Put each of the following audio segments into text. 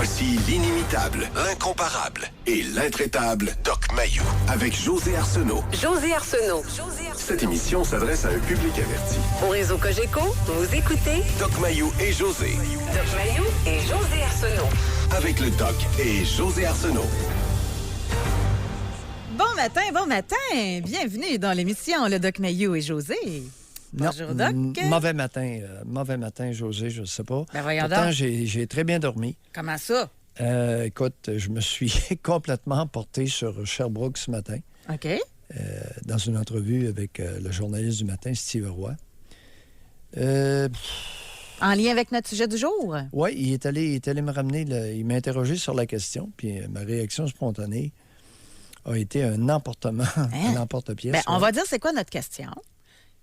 Voici l'inimitable, l'incomparable et l'intraitable Doc Mayou avec José Arsenault. José Arsenault. Cette émission s'adresse à un public averti. Au réseau Cogeco, vous écoutez Doc Mayou et José. Doc Mayou et José Arsenault. Avec le Doc et José Arsenault. Bon matin. Bienvenue dans l'émission Le Doc Mayou et José. Bonjour, Doc. Mauvais matin, José, je ne sais pas. Ben voyons Pourtant, donc. j'ai très bien dormi. Comment ça? Écoute, je me suis complètement porté sur Sherbrooke ce matin, OK. dans une entrevue avec le journaliste du matin, Steve Roy. En lien avec notre sujet du jour? Oui, il est allé me ramener, il m'a interrogé sur la question, puis ma réaction spontanée a été un emportement, un emporte-pièce. Ben, on va dire c'est quoi notre question.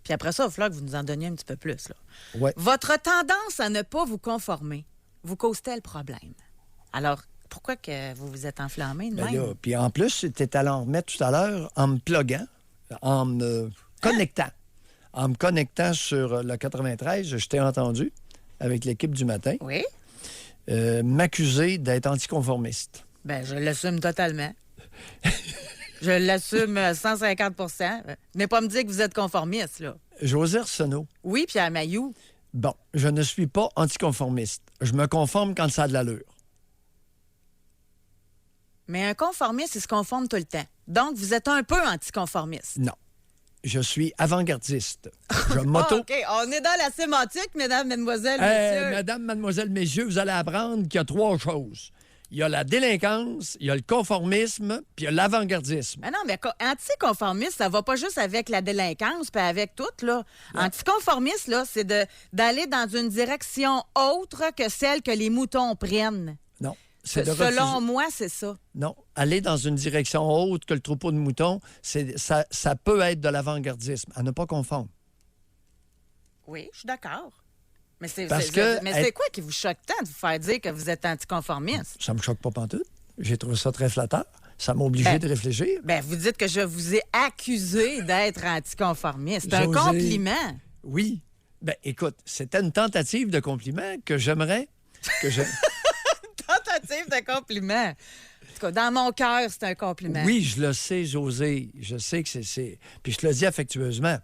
Puis après ça, il va falloir que vous nous en donniez un petit peu plus. Là. Ouais. Votre tendance à ne pas vous conformer vous cause-t-elle problème? Alors, pourquoi que vous vous êtes enflammé de Ben même? là, puis en plus, tu étais allé en remettre tout à l'heure en me pluguant, en me connectant. En me connectant sur le 93, je t'ai entendu avec l'équipe du matin Oui? m'accuser d'être anticonformiste. Ben, je l'assume totalement. Je l'assume 150 Venez pas me dire que vous êtes conformiste, là. José Arsenault, Oui, Pierre Mayou. bon, je ne suis pas anticonformiste. Je me conforme quand ça a de l'allure. Mais un conformiste, il se conforme tout le temps. Donc, vous êtes un peu anticonformiste. Non. Je suis avant-gardiste. Je m'auto... OK, on est dans la sémantique, mesdames, mesdemoiselles, messieurs. Mesdames, mademoiselles, messieurs, vous allez apprendre qu'il y a trois choses. Il y a la délinquance, il y a le conformisme, puis il y a l'avant-gardisme. Mais non, mais anticonformiste, ça va pas juste avec la délinquance, puis avec tout, là. Anticonformiste, là, c'est d'aller dans une direction autre que celle que les moutons prennent. Non. C'est de Selon refuser- moi, c'est ça. Non. Aller dans une direction autre que le troupeau de moutons, ça peut être de l'avant-gardisme. À ne pas confondre. Oui, je suis d'accord. Mais c'est que- quoi qui vous choque tant de vous faire dire que vous êtes anticonformiste? Ça me choque pas pantoute. J'ai trouvé ça très flatteur. Ça m'a obligé de réfléchir. Ben, vous dites que je vous ai accusé d'être anticonformiste. C'est un José. compliment. Oui. Ben, écoute, c'était une tentative de compliment que j'aimerais que je... Tentative de compliment. En tout cas, dans mon cœur, c'est un compliment. Oui, je le sais, José. Je sais que c'est... Puis je te le dis affectueusement.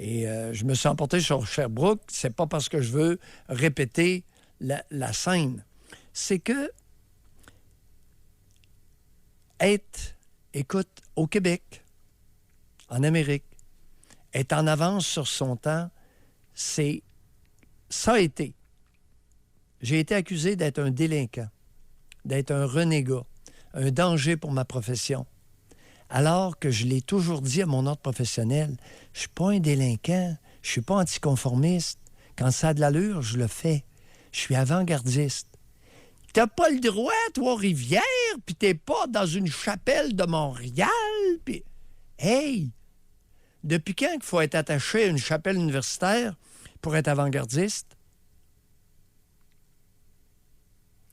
Et je me suis emporté sur Sherbrooke. C'est pas parce que je veux répéter la scène. C'est que écoute, au Québec, en Amérique, être en avance sur son temps, ça a été. J'ai été accusé d'être un délinquant, d'être un renégat, un danger pour ma profession. Alors que je l'ai toujours dit à mon ordre professionnel, je suis pas un délinquant, je suis pas anticonformiste. Quand ça a de l'allure, je le fais. Je suis avant-gardiste. T'as pas le droit, Trois-Rivières, puis t'es pas dans une chapelle de Montréal, puis... Hey! Depuis quand il faut être attaché à une chapelle universitaire pour être avant-gardiste?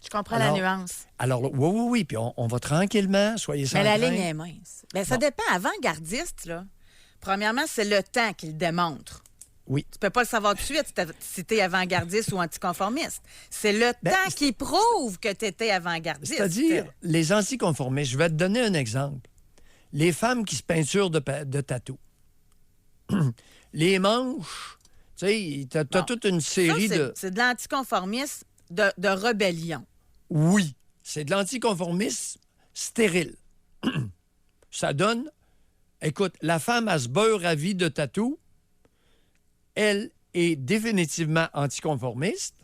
Je comprends Alors, la nuance. Alors, oui, puis on va tranquillement, soyez sans Mais la crainte. ligne est mince. Ben, ça Bon. dépend. Avant-gardiste, là, premièrement, c'est le temps qui le démontre. Oui. Tu peux pas le savoir tout de suite si tu es avant-gardiste ou anticonformiste. C'est le Ben, temps qui prouve que tu étais avant-gardiste. C'est-à-dire, les anticonformistes, je vais te donner un exemple. Les femmes qui se peinturent de tatou. Les manches, tu sais, t'as Bon. toute une Ça, série de... c'est de l'anticonformisme de rébellion. Oui, c'est de l'anticonformisme stérile. Ça donne... Écoute, la femme, elle se beurre à vie de tatou. Elle est définitivement anticonformiste,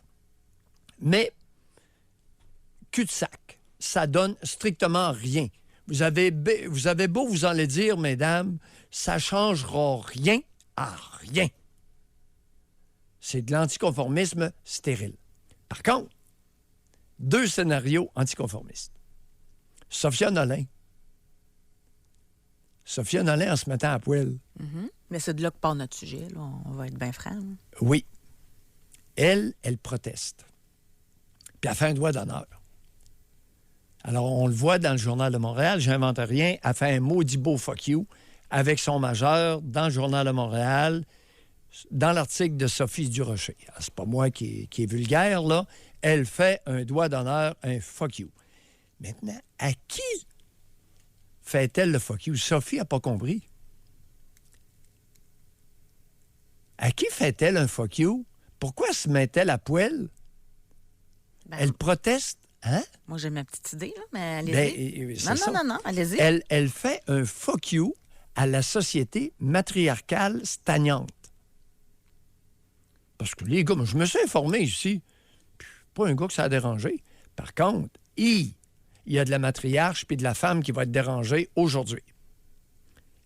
mais cul-de-sac. Ça donne strictement rien. Vous avez beau vous en le dire, mesdames, ça ne changera rien à rien. C'est de l'anticonformisme stérile. Par contre, deux scénarios anticonformistes. Sophia Nolin, en se mettant à poil. Mais c'est de là que part notre sujet. Là. On va être bien francs. Là. Oui. Elle proteste. Puis elle fait un doigt d'honneur. Alors, on le voit dans le Journal de Montréal, j'invente rien, elle fait un maudit beau fuck you avec son majeur dans le Journal de Montréal. dans l'article de Sophie Durocher. Ah, c'est pas moi qui est vulgaire, là. Elle fait un doigt d'honneur, un fuck you. Maintenant, à qui fait-elle le fuck you? Sophie n'a pas compris. À qui fait-elle un fuck you? Pourquoi se met-elle à poil? Ben, Elle proteste, hein? moi, j'ai ma petite idée, là, mais allez-y. Non, allez-y. Elle fait un fuck you à la société matriarcale stagnante. Parce que les gars, moi, je me suis informé ici. Puis, pas un gars que ça a dérangé. Par contre, il y a de la matriarche puis de la femme qui va être dérangée aujourd'hui.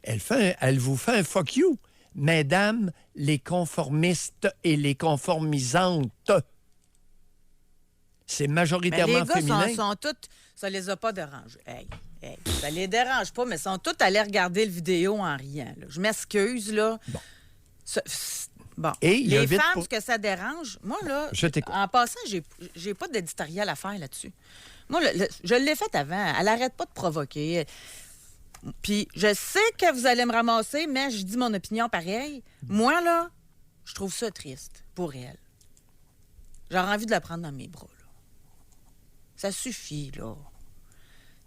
Elle vous fait un fuck you, mesdames les conformistes et les conformisantes. C'est majoritairement les féminin. gars sont toutes... Ça les a pas dérangés. Hey, ça les dérange pas, mais ils sont tous allés regarder le vidéo en riant. Là. Je m'excuse, là. Bon. Bon. Et il y a les vite femmes, pour- ce que ça dérange, moi, là, Je t'écoute. en passant, j'ai pas d'éditorial à faire là-dessus. Moi, je l'ai fait avant. Elle arrête pas de provoquer. Puis, je sais que vous allez me ramasser, mais je dis mon opinion pareil. Moi, là, je trouve ça triste pour elle. J'aurais envie de la prendre dans mes bras, là. Ça suffit, là.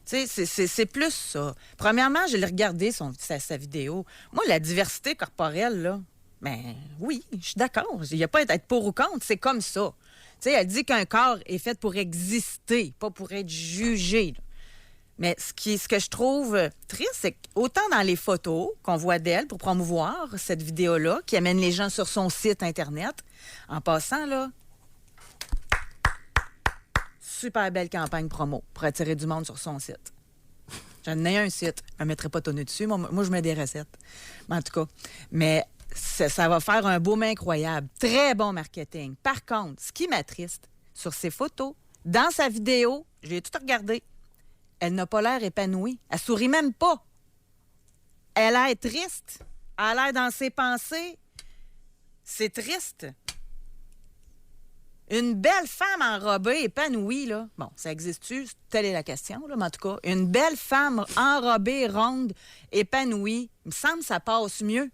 Tu sais, c'est plus ça. Premièrement, je l'ai regardé, sa vidéo. Moi, la diversité corporelle, là, ben oui, je suis d'accord. Il n'y a pas à être pour ou contre, c'est comme ça. Tu sais, elle dit qu'un corps est fait pour exister, pas pour être jugé, là. Mais ce que je trouve triste, c'est qu'autant dans les photos qu'on voit d'elle pour promouvoir cette vidéo-là, qui amène les gens sur son site Internet, en passant, là, super belle campagne promo pour attirer du monde sur son site. J'en ai un site. Je ne mettrai pas ton nez dessus. Moi, je mets des recettes. Mais en tout cas, mais ça va faire un baume incroyable. Très bon marketing. Par contre, ce qui m'attriste, sur ses photos, dans sa vidéo, j'ai tout regardé, elle n'a pas l'air épanouie. Elle sourit même pas. Elle a l'air triste. Elle a l'air dans ses pensées. C'est triste. Une belle femme enrobée, épanouie, là. Bon, ça existe-tu? Telle est la question, là, mais en tout cas, une belle femme enrobée, ronde, épanouie, il me semble que ça passe mieux.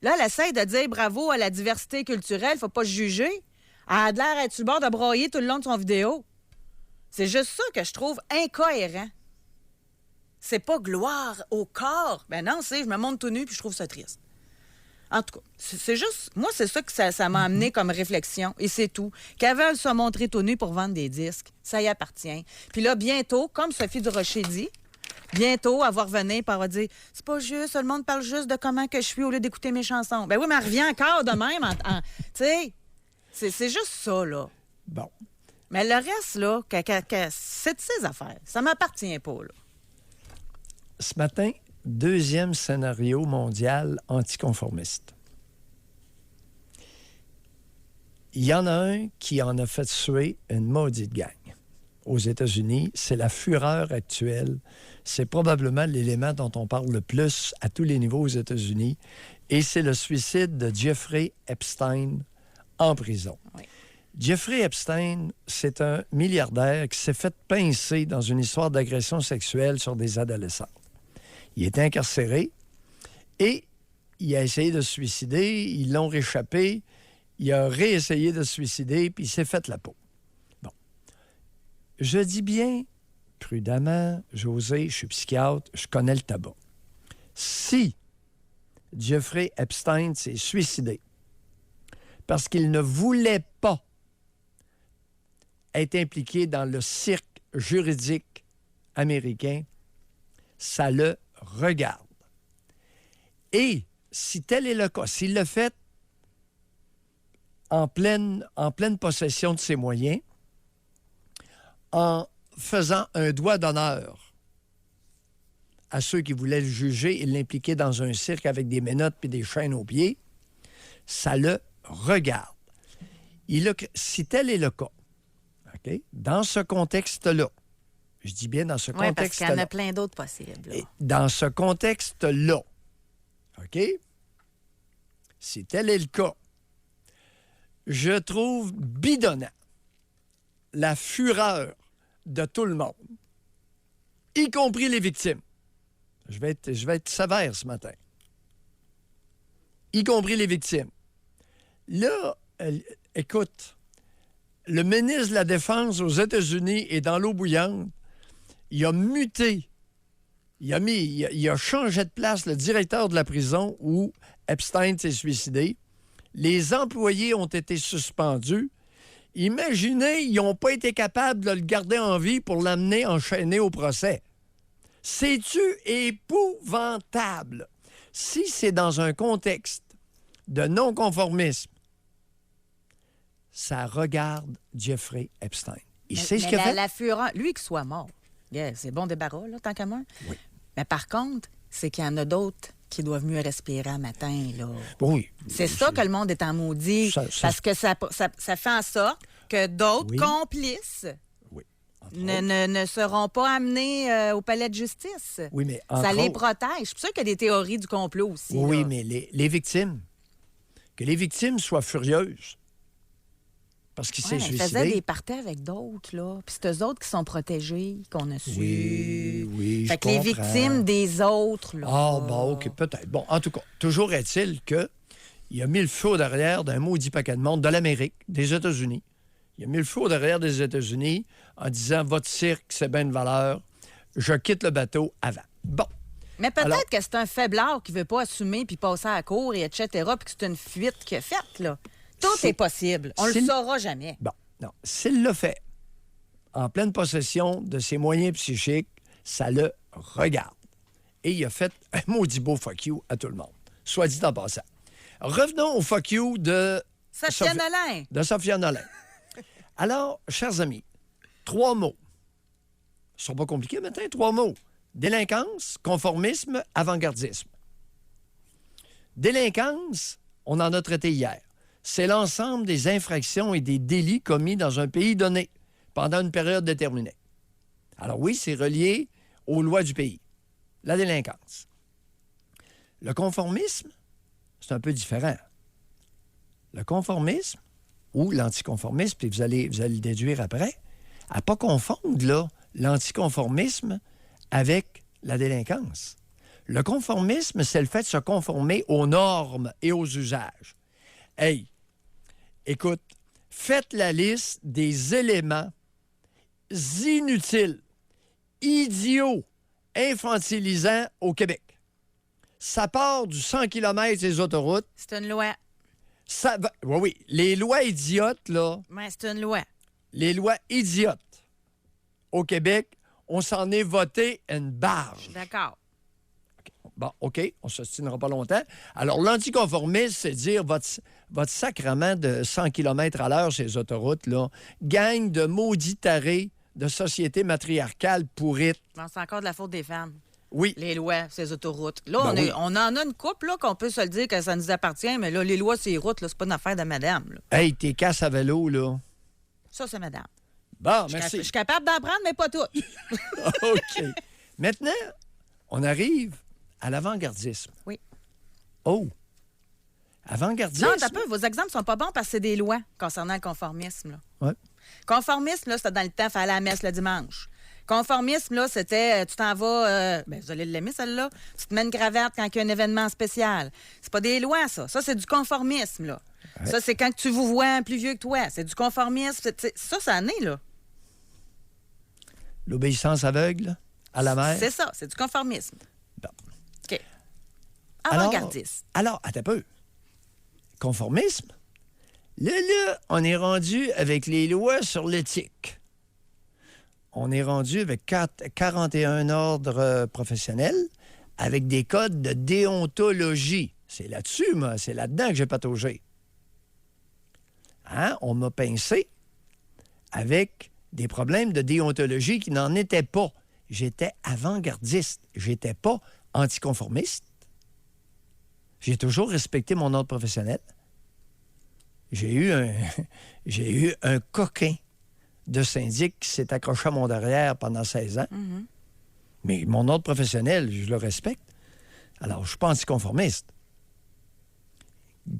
Là, elle essaie de dire bravo à la diversité culturelle, faut pas se juger. Elle a l'air d'être sur le bord de broyer tout le long de son vidéo. C'est juste ça que je trouve incohérent. C'est pas gloire au corps. Ben non, je me montre tout nu puis je trouve ça triste. En tout cas, c'est juste... Moi, c'est ça que ça m'a amené comme réflexion, et c'est tout. Qu'elle veut se montrer tout nu pour vendre des disques, ça y appartient. Puis là, bientôt, comme Sophie Durocher dit, bientôt, elle va revenir et elle va dire « C'est pas juste, le monde parle juste de comment que je suis au lieu d'écouter mes chansons. » Ben oui, mais elle revient encore de même. Tu sais, c'est juste ça, là. Bon. Mais le reste, là, c'est de ses affaires. Ça m'appartient pas, là. Ce matin, deuxième scénario mondial anticonformiste. Il y en a un qui en a fait suer une maudite gang. Aux États-Unis, c'est la fureur actuelle. C'est probablement l'élément dont on parle le plus à tous les niveaux aux États-Unis. Et c'est le suicide de Jeffrey Epstein en prison. Oui. Jeffrey Epstein, c'est un milliardaire qui s'est fait pincer dans une histoire d'agression sexuelle sur des adolescents. Il est incarcéré et il a essayé de se suicider. Ils l'ont réchappé. Il a réessayé de se suicider, puis il s'est fait la peau. Bon. Je dis bien, prudemment, José, je suis psychiatre, je connais le tabac. Si Jeffrey Epstein s'est suicidé parce qu'il ne voulait pas être impliqué dans le cirque juridique américain, ça le regarde. Et si tel est le cas, s'il le fait en pleine possession de ses moyens, en faisant un doigt d'honneur à ceux qui voulaient le juger et l'impliquer dans un cirque avec des menottes et des chaînes aux pieds, ça le regarde. Si tel est le cas, okay, dans ce contexte-là, je dis bien dans ce contexte-là. Oui, parce qu'il y en a plein d'autres possibles. Là. Dans ce contexte-là, OK? Si tel est le cas, je trouve bidonnant la fureur de tout le monde, y compris les victimes. Je vais être sévère ce matin. Y compris les victimes. Là, écoute, le ministre de la Défense aux États-Unis est dans l'eau bouillante. Il a muté. Il a changé de place le directeur de la prison où Epstein s'est suicidé. Les employés ont été suspendus. Imaginez, ils n'ont pas été capables de le garder en vie pour l'amener enchaîné au procès. C'est-tu épouvantable? Si c'est dans un contexte de non-conformisme, ça regarde Jeffrey Epstein. Il sait ce qu'il a fait. La fureur, lui qui soit mort, yeah, c'est bon débarras, là, tant qu'à moi. Oui. Mais par contre, c'est qu'il y en a d'autres qui doivent mieux respirer un matin, là. Oui. C'est ça que le monde est en maudit. Parce que ça fait en sorte que d'autres complices ne seront pas amenés au palais de justice. Oui, mais ça les protège. C'est pour ça qu'il y a des théories du complot aussi. Oui, là. mais les victimes, que les victimes soient furieuses parce qu'il s'est suicidé. Ils faisaient des parties avec d'autres, là. Puis c'est eux autres qui sont protégés, qu'on a su. Oui, fait que les victimes des autres, là. Ah, bon, OK, peut-être. Bon, en tout cas, toujours est-il qu'il a mis le feu derrière d'un maudit paquet de monde de l'Amérique, des États-Unis. Il a mis le feu derrière des États-Unis en disant « Votre cirque, c'est bien de valeur. Je quitte le bateau avant. » Bon. Mais peut-être que c'est un faiblard qui ne veut pas assumer puis passer à la cour, et etc., puis que c'est une fuite qu'il a faite, là. Tout est possible. On ne le saura jamais. Bon, non. S'il le fait en pleine possession de ses moyens psychiques, ça le regarde. Et il a fait un maudit beau fuck you à tout le monde. Soit dit en passant. Revenons au fuck you de Sophia Nolin. De Sophia Nolin. Alors, chers amis, 3 mots. Ils sont pas compliqués maintenant, 3 mots. Délinquance, conformisme, avant-gardisme. Délinquance, on en a traité hier. C'est l'ensemble des infractions et des délits commis dans un pays donné pendant une période déterminée. Alors oui, c'est relié aux lois du pays. La délinquance. Le conformisme, c'est un peu différent. Le conformisme ou l'anticonformisme, puis vous allez le déduire après, à ne pas confondre là, l'anticonformisme avec la délinquance. Le conformisme, c'est le fait de se conformer aux normes et aux usages. Hey, écoute, faites la liste des éléments inutiles, idiots, infantilisants au Québec. Ça part du 100 km des autoroutes. C'est une loi. Oui. Les lois idiotes, là. Oui, c'est une loi. Les lois idiotes au Québec, on s'en est voté une barge. D'accord. Bon, OK, on ne s'ostinera pas longtemps. Alors, l'anticonformisme, c'est dire votre sacrement de 100 km à l'heure sur les autoroutes, là, gang de maudits tarés de société matriarcale pourrite. Bon, c'est encore de la faute des femmes. Oui. Les lois, ces autoroutes. Là, on en a une couple, là, qu'on peut se le dire que ça nous appartient, mais là, les lois, ces routes, là, c'est pas une affaire de madame, là. Hey, t'es casse à vélo, là. Ça, c'est madame. Bon, merci. Je suis capable d'en prendre, mais pas toutes. OK. Maintenant, on arrive à l'avant-gardisme. Oui. Oh! Avant-gardisme. Non, t'as peu, vos exemples sont pas bons parce que c'est des lois concernant le conformisme, là. Oui. Conformisme, là, c'était dans le temps, il fallait aller à la messe le dimanche. Conformisme, là, c'était, tu t'en vas, vous allez l'aimer, celle-là, tu te mets une cravate quand il y a un événement spécial. C'est pas des lois, ça. Ça, c'est du conformisme, là. Ouais. Ça, c'est quand tu vous vois plus vieux que toi. C'est du conformisme. Ça en est, là. L'obéissance aveugle à la mère. C'est ça, c'est du conformisme. Bon. OK. Avant-gardiste. Alors, attends un peu. Conformisme? Là, on est rendu avec les lois sur l'éthique. On est rendu avec 41 ordres professionnels avec des codes de déontologie. C'est là-dessus, moi. C'est là-dedans que j'ai pataugé. Hein? On m'a pincé avec des problèmes de déontologie qui n'en étaient pas. J'étais avant-gardiste. J'étais pas anticonformiste. J'ai toujours respecté mon ordre professionnel. J'ai eu un coquin de syndic qui s'est accroché à mon derrière pendant 16 ans. Mm-hmm. Mais mon ordre professionnel, je le respecte. Alors, je ne suis pas anticonformiste.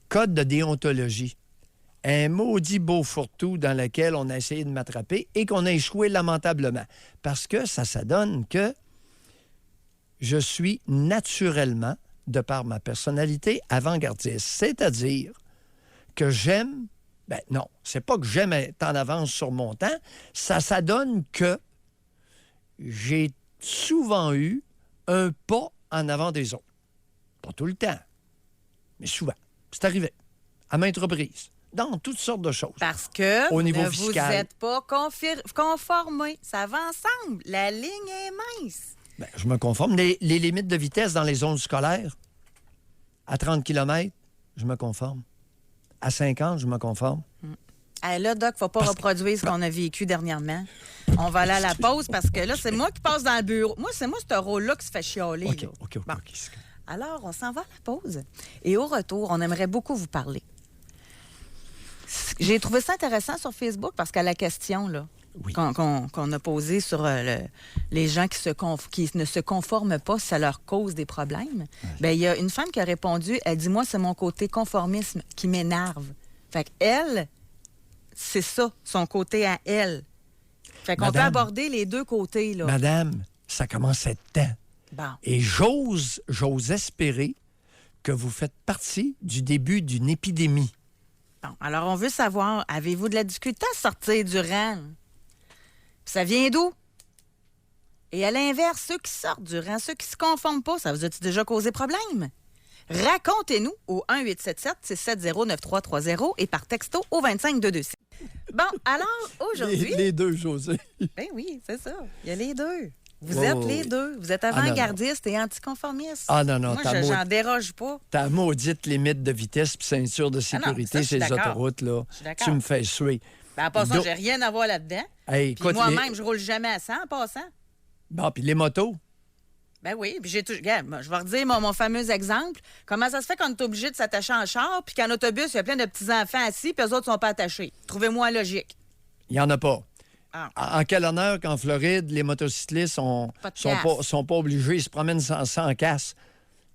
Code de déontologie. Un maudit beau fourre-tout dans lequel on a essayé de m'attraper et qu'on a échoué lamentablement. Parce que ça donne que je suis naturellement, de par ma personnalité, avant-gardiste. C'est-à-dire que j'aime, ben non, c'est pas que j'aime être en avance sur mon temps, ça donne que j'ai souvent eu un pas en avant des autres. Pas tout le temps, mais souvent. C'est arrivé, à maintes reprises, dans toutes sortes de choses. Parce que Au niveau ne fiscal. vous êtes pas conformés. Ça va ensemble. La ligne est mince. Ben, je me conforme. Les limites de vitesse dans les zones scolaires, à 30 km, je me conforme. À 50, je me conforme. Là, Doc, faut pas reproduire ce qu'on a vécu dernièrement. On va aller à la pause parce que là, c'est moi qui passe dans le bureau. C'est moi ce rôle-là qui se fait chialer. OK, là. OK. Bon. Alors, on s'en va à la pause. Et au retour, on aimerait beaucoup vous parler. J'ai trouvé ça intéressant sur Facebook parce qu'à la question là, Oui. qu'on a posée sur les gens qui ne se conforment pas, ça leur cause des problèmes, bien, il y a une femme qui a répondu, elle dit, moi, c'est mon côté conformisme qui m'énerve. Fait qu'elle, c'est ça, son côté à elle. Fait qu'on peut Madame. aborder les deux côtés, là. Madame, ça commence à être temps. Bon. Et j'ose espérer que vous faites partie du début d'une épidémie. Bon, alors on veut savoir, avez-vous de la difficulté à sortir du rang? Puis ça vient d'où? Et à l'inverse, ceux qui sortent du rang, ceux qui se conforment pas, ça vous a-t-il déjà causé problème? Racontez-nous au 1-877-670-9330 et par texto au 25226. Bon, alors aujourd'hui... Les deux, José. Ben oui, c'est ça. Il y a les deux. Vous Oh, êtes oui. les deux. Vous êtes non, avant-gardiste et anticonformiste. Ah non, non, Moi, t'as j'en déroge pas. ta maudite limite de vitesse puis ceinture de Ah non, sécurité ça, je suis sur les d'accord. autoroutes, là. Je suis d'accord. Tu me fais suer. Ben, en passant, Donc- j'ai rien à voir là-dedans. Hey, Puis écoute, moi-même, je roule jamais à 100 en passant. Bon, puis les motos. Ben oui, puis j'ai tout. Regarde, moi, je vais redire mon fameux exemple. Comment ça se fait qu'on est obligé de s'attacher en char, puis qu'en autobus, il y a plein de petits-enfants assis, puis eux autres sont pas attachés? Trouvez-moi logique. Il n'y en a pas. Ah. En quel honneur qu'en Floride, les motocyclistes sont Pas de pas obligés, ils se promènent sans casse.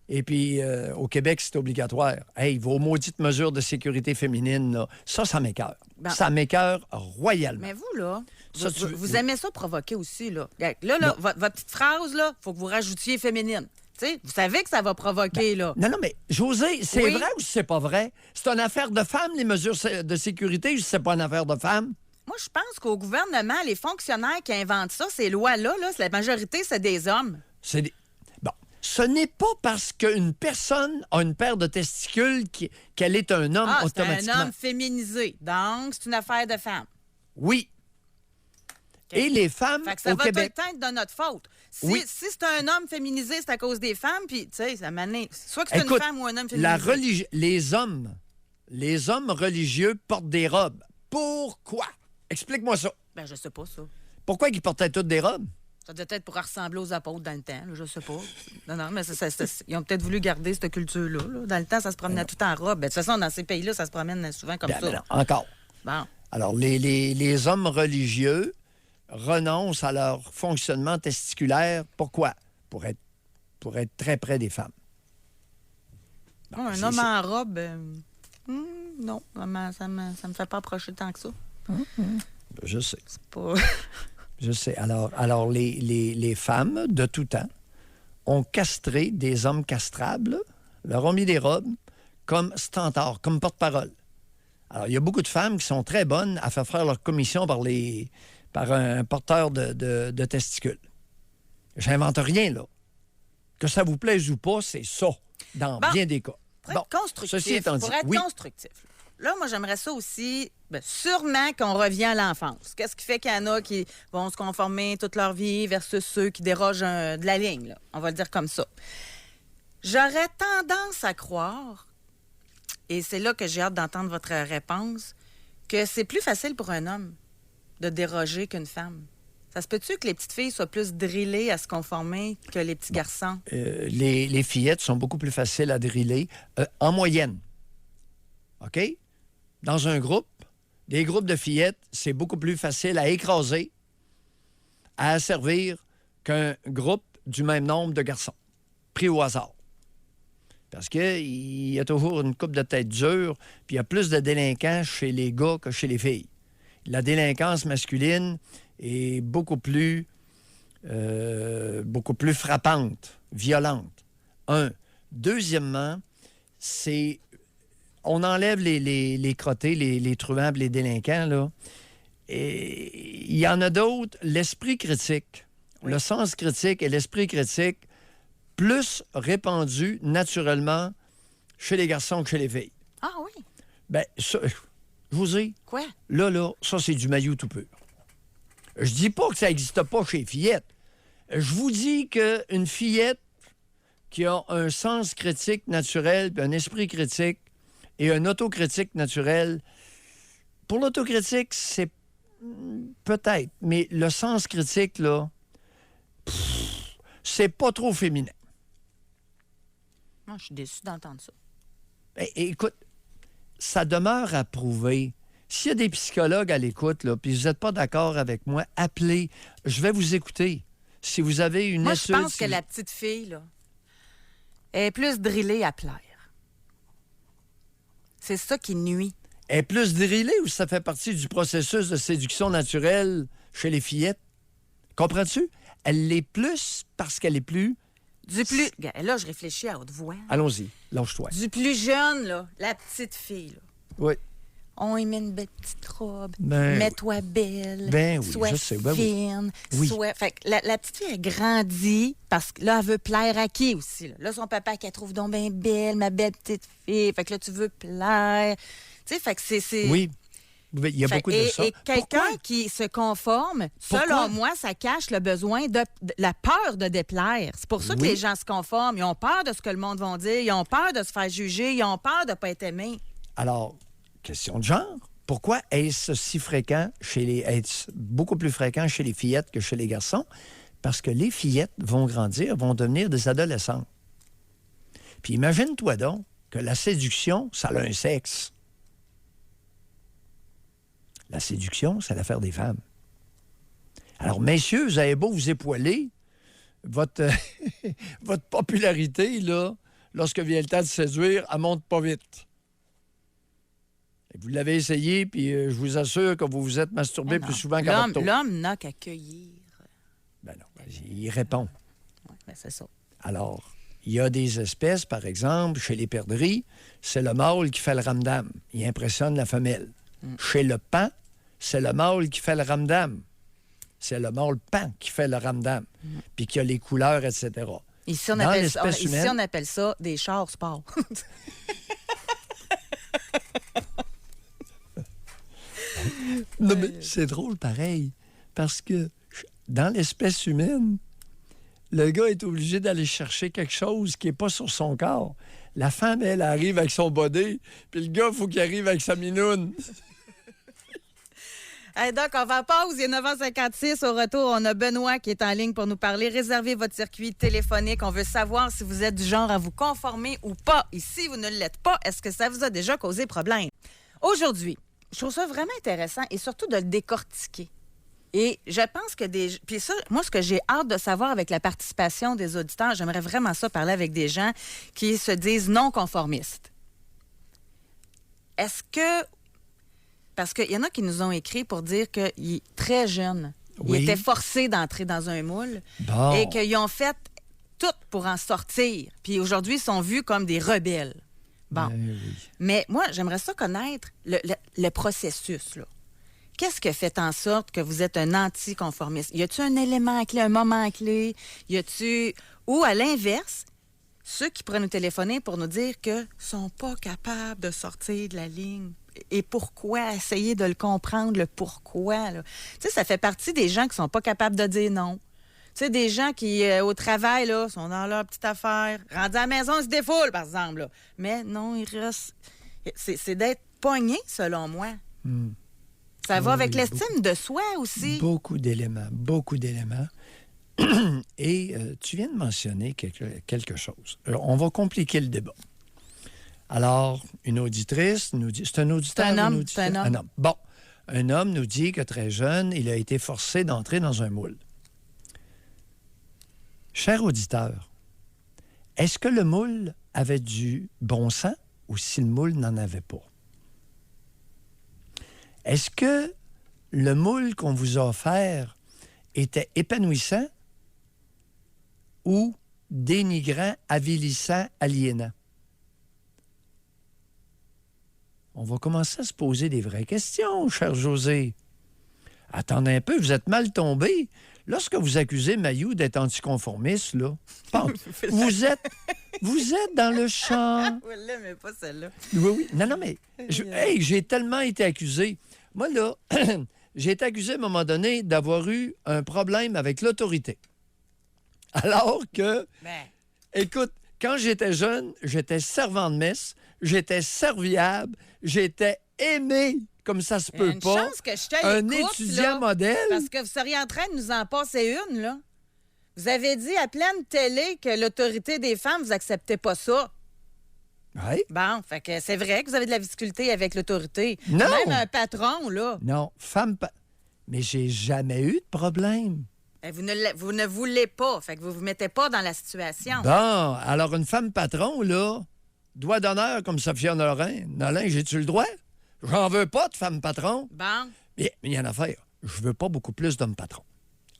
Et puis, au Québec, c'est obligatoire. Hey, vos maudites mesures de sécurité féminine, là, ça m'écoeure. Ben- Ça m'écoeure royalement. Mais vous, là, Ça, vous, tu- vous aimez ça provoquer aussi, là. Regarde, Là, votre petite phrase, là, faut que vous rajoutiez féminine. Tu sais, vous savez que ça va provoquer, là. Non, non, mais José, c'est Oui. vrai ou c'est pas vrai? C'est une affaire de femmes, les mesures de sécurité, ou c'est pas une affaire de femmes? Moi, je pense qu'au gouvernement, les fonctionnaires qui inventent ça, ces lois-là, là, la majorité, c'est des hommes. Bon, ce n'est pas parce qu'une personne a une paire de testicules qu'elle est un homme Ah, c'est automatiquement. un homme féminisé. Donc, c'est une affaire de femme. Oui. OK. Et les femmes Fait que ça au va Québec. tout le temps être de notre faute. Si, Oui. si c'est un homme féminisé, c'est à cause des femmes, puis, tu sais, ça m'annonce. Soit que c'est Écoute, une femme ou un homme féminisé. les hommes religieux portent des robes. Pourquoi? Explique-moi ça. Ben, je sais pas, ça. Pourquoi ils portaient toutes des robes? Ça doit être pour ressembler aux apôtres dans le temps, là, je sais pas. Non, mais ils ont peut-être voulu garder cette culture-là. Là. Dans le temps, ça se promenait tout en robe. Ben, de toute façon, dans ces pays-là, ça se promène souvent comme Ben, ça. ben non, encore. Bon. Alors, les hommes religieux renoncent à leur fonctionnement testiculaire. Pourquoi? Pour être très près des femmes. Bon, Un c'est- homme en robe, non, ça me fait pas approcher tant que ça. Je sais. C'est pas... Je sais. Alors les femmes de tout temps ont castré des hommes castrables, leur ont mis des robes comme stentards, comme porte-parole. Alors, il y a beaucoup de femmes qui sont très bonnes à faire leur commission par un porteur de testicules. J'invente rien, là. Que ça vous plaise ou pas, c'est ça, dans Bon. bien des cas. Pour être constructif. ceci étant dit, Pour être oui. constructif. Là, moi, j'aimerais ça aussi, sûrement qu'on revient à l'enfance. Qu'est-ce qui fait qu'il y en a qui vont se conformer toute leur vie versus ceux qui dérogent de la ligne, là? On va le dire comme ça. J'aurais tendance à croire, et c'est là que j'ai hâte d'entendre votre réponse, que c'est plus facile pour un homme de déroger qu'une femme. Ça se peut-tu que les petites filles soient plus drillées à se conformer que les petits garçons? Les fillettes sont beaucoup plus faciles à driller en moyenne. OK? Dans un groupe, des groupes de fillettes, c'est beaucoup plus facile à écraser, à asservir qu'un groupe du même nombre de garçons, pris au hasard. Parce qu'il y a toujours une coupe de tête dure, puis il y a plus de délinquants chez les gars que chez les filles. La délinquance masculine est beaucoup plus frappante, violente. Deuxièmement, on enlève les crottés, les truands, les délinquants, là. Et il y en a d'autres, l'esprit critique, le sens critique et l'esprit critique, plus répandu naturellement chez les garçons que chez les filles. Ah oui? Bien, ça, je vous dis, Quoi? là, ça, c'est du maillot tout pur. Je dis pas que ça n'existe pas chez les fillettes. Je vous dis qu'une fillette qui a un sens critique naturel, puis un esprit critique et un autocritique naturel, pour l'autocritique, c'est peut-être, mais le sens critique, là, c'est pas trop féminin. Moi, je suis déçue d'entendre ça. Écoute, ça demeure à prouver. S'il y a des psychologues à l'écoute, là, puis vous n'êtes pas d'accord avec moi, appelez. Je vais vous écouter. Si vous avez une Moi, étude... je pense que la petite fille, là, est plus drillée à plaire. C'est ça qui nuit. Elle est plus drillée ou ça fait partie du processus de séduction naturelle chez les fillettes? Comprends-tu? Elle l'est plus parce qu'elle est plus... Là, je réfléchis à haute voix. Allons-y, lâche-toi. Du plus jeune, là, la petite fille, là. Oui. On y met une belle petite robe. Ben Mets-toi belle. Ben oui, sois je sais, ben oui. fine. Oui. Fait que la petite fille, elle grandit parce que là, elle veut plaire à qui aussi? Là, son papa, qu'elle trouve donc bien belle, ma belle petite fille. Fait que là, tu veux plaire. Tu sais, fait que c'est... Oui. Il y a beaucoup de ça. Et quelqu'un Pourquoi? qui se conforme, Pourquoi? selon moi, ça cache le besoin de la peur de déplaire. C'est pour ça que Oui. les gens se conforment. Ils ont peur de ce que le monde va dire. Ils ont peur de se faire juger. Ils ont peur de ne pas être aimés. Alors, question de genre. Pourquoi est-ce si fréquent est-ce beaucoup plus fréquent chez les fillettes que chez les garçons? Parce que les fillettes vont grandir, vont devenir des adolescentes. Puis imagine-toi donc que la séduction, ça a un sexe. La séduction, c'est l'affaire des femmes. Alors, messieurs, vous avez beau vous époiler, votre popularité, là, lorsque vient le temps de séduire, elle monte pas vite. Et vous l'avez essayé, puis je vous assure que vous vous êtes masturbé plus souvent qu'à votre tour. L'homme n'a qu'à cueillir. Ben non, il répond. Ouais, ben c'est ça. Alors, il y a des espèces, par exemple, chez les perdrix, c'est le mâle qui fait le ramdam. Il impressionne la femelle. Chez le paon, c'est le mâle qui fait le ramdam. C'est le mâle paon qui fait le ramdam. Puis qui a les couleurs, etc. Ici, on Dans appelle l'espèce humaine- on appelle ça des chars sport. Non, mais c'est drôle pareil. Parce que dans l'espèce humaine, le gars est obligé d'aller chercher quelque chose qui n'est pas sur son corps. La femme, elle arrive avec son body, puis le gars, il faut qu'il arrive avec sa minoune. Hey, donc, on va en pause. Il est 9h56. Au retour, on a Benoît qui est en ligne pour nous parler. Réservez votre circuit téléphonique. On veut savoir si vous êtes du genre à vous conformer ou pas. Et si vous ne l'êtes pas, est-ce que ça vous a déjà causé problème? Aujourd'hui, je trouve ça vraiment intéressant et surtout de le décortiquer. Et je pense que Puis ça, moi, ce que j'ai hâte de savoir avec la participation des auditeurs, j'aimerais vraiment ça parler avec des gens qui se disent non conformistes. Est-ce que... Parce qu'il y en a qui nous ont écrit pour dire qu'il est très jeune. Oui. Il était forcé d'entrer dans un moule Bon. et qu'ils ont fait tout pour en sortir. Puis aujourd'hui, ils sont vus comme des rebelles. Bon. Oui. Mais moi, j'aimerais ça connaître le processus, là. Qu'est-ce qui fait en sorte que vous êtes un anticonformiste? Y a-t-il un élément clé, un moment clé? Y a-t-il... Ou à l'inverse, ceux qui pourraient nous téléphoner pour nous dire qu'ils ne sont pas capables de sortir de la ligne. Et pourquoi? Essayer de le comprendre, le pourquoi. Là. Tu sais, ça fait partie des gens qui sont pas capables de dire non. Tu sais, des gens qui, au travail, là, sont dans leur petite affaire. Rendus à la maison, ils se défoulent, par exemple. Là. Mais non, ils restent... C'est d'être pogné, selon moi. Ça va avec l'estime de soi aussi. Beaucoup d'éléments. Et tu viens de mentionner quelque chose. Alors, on va compliquer le débat. Alors, une auditrice nous dit... C'est un auditeur? C'est un homme, une auditrice? c'est un homme. Bon. Un homme nous dit que très jeune, il a été forcé d'entrer dans un moule. Cher auditeur, est-ce que le moule avait du bon sens ou si le moule n'en avait pas? Est-ce que le moule qu'on vous a offert était épanouissant ou dénigrant, avilissant, aliénant? on va commencer à se poser des vraies questions, cher José. Attendez un peu, vous êtes mal tombé. Lorsque vous accusez Mayou d'être anticonformiste, là, vous êtes dans le champ. Oui, mais pas celle-là. Oui. Non, mais j'ai tellement été accusé. Moi, là, j'ai été accusé à un moment donné d'avoir eu un problème avec l'autorité. Alors que, écoute, quand j'étais jeune, j'étais servant de messe, j'étais serviable, j'étais aimé comme ça se peut une pas. Chance que je te un l'écoute, étudiant là, modèle. Parce que vous seriez en train de nous en passer une, là. Vous avez dit à pleine télé que l'autorité des femmes, vous acceptez pas ça. Oui. Bon, fait que c'est vrai que vous avez de la difficulté avec l'autorité. Non. Même un patron, là. Non, mais j'ai jamais eu de problème. Vous ne voulez pas. Fait que vous vous mettez pas dans la situation. Bon, alors une femme patron, là, doigt d'honneur comme Sophia Nolin, j'ai-tu le droit? J'en veux pas de femme patron. Bon. Mais il y a une affaire. Je veux pas beaucoup plus d'hommes patrons.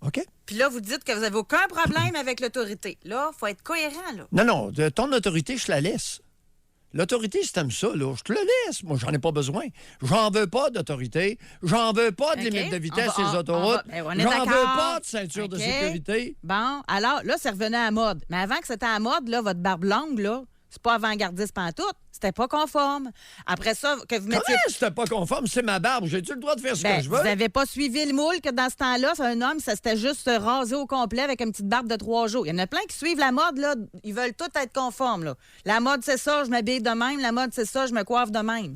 OK? Puis là, vous dites que vous n'avez aucun problème avec l'autorité. Là, il faut être cohérent, là. Non, ton autorité, je la laisse. L'autorité, si t'aimes ça, là, je te la laisse. Moi, j'en ai pas besoin. J'en veux pas d'autorité. J'en veux pas de limite de vitesse sur les autoroutes. On est J'en d'accord. veux pas de ceinture de sécurité. Bon, alors, là, c'est revenu à la mode. Mais avant que c'était à la mode, là, votre barbe longue, là, c'est pas avant-gardiste pantoute. C'était pas conforme. Après ça, que vous mettiez... Comment c'était pas conforme? C'est ma barbe. J'ai-tu le droit de faire ce que je veux? Vous n'avez pas suivi le moule que dans ce temps-là, c'est un homme, ça s'était juste se raser au complet avec une petite barbe de 3 jours. Il y en a plein qui suivent la mode, là. Ils veulent tous être conformes, là. La mode, c'est ça, je m'habille de même. La mode, c'est ça, je me coiffe de même.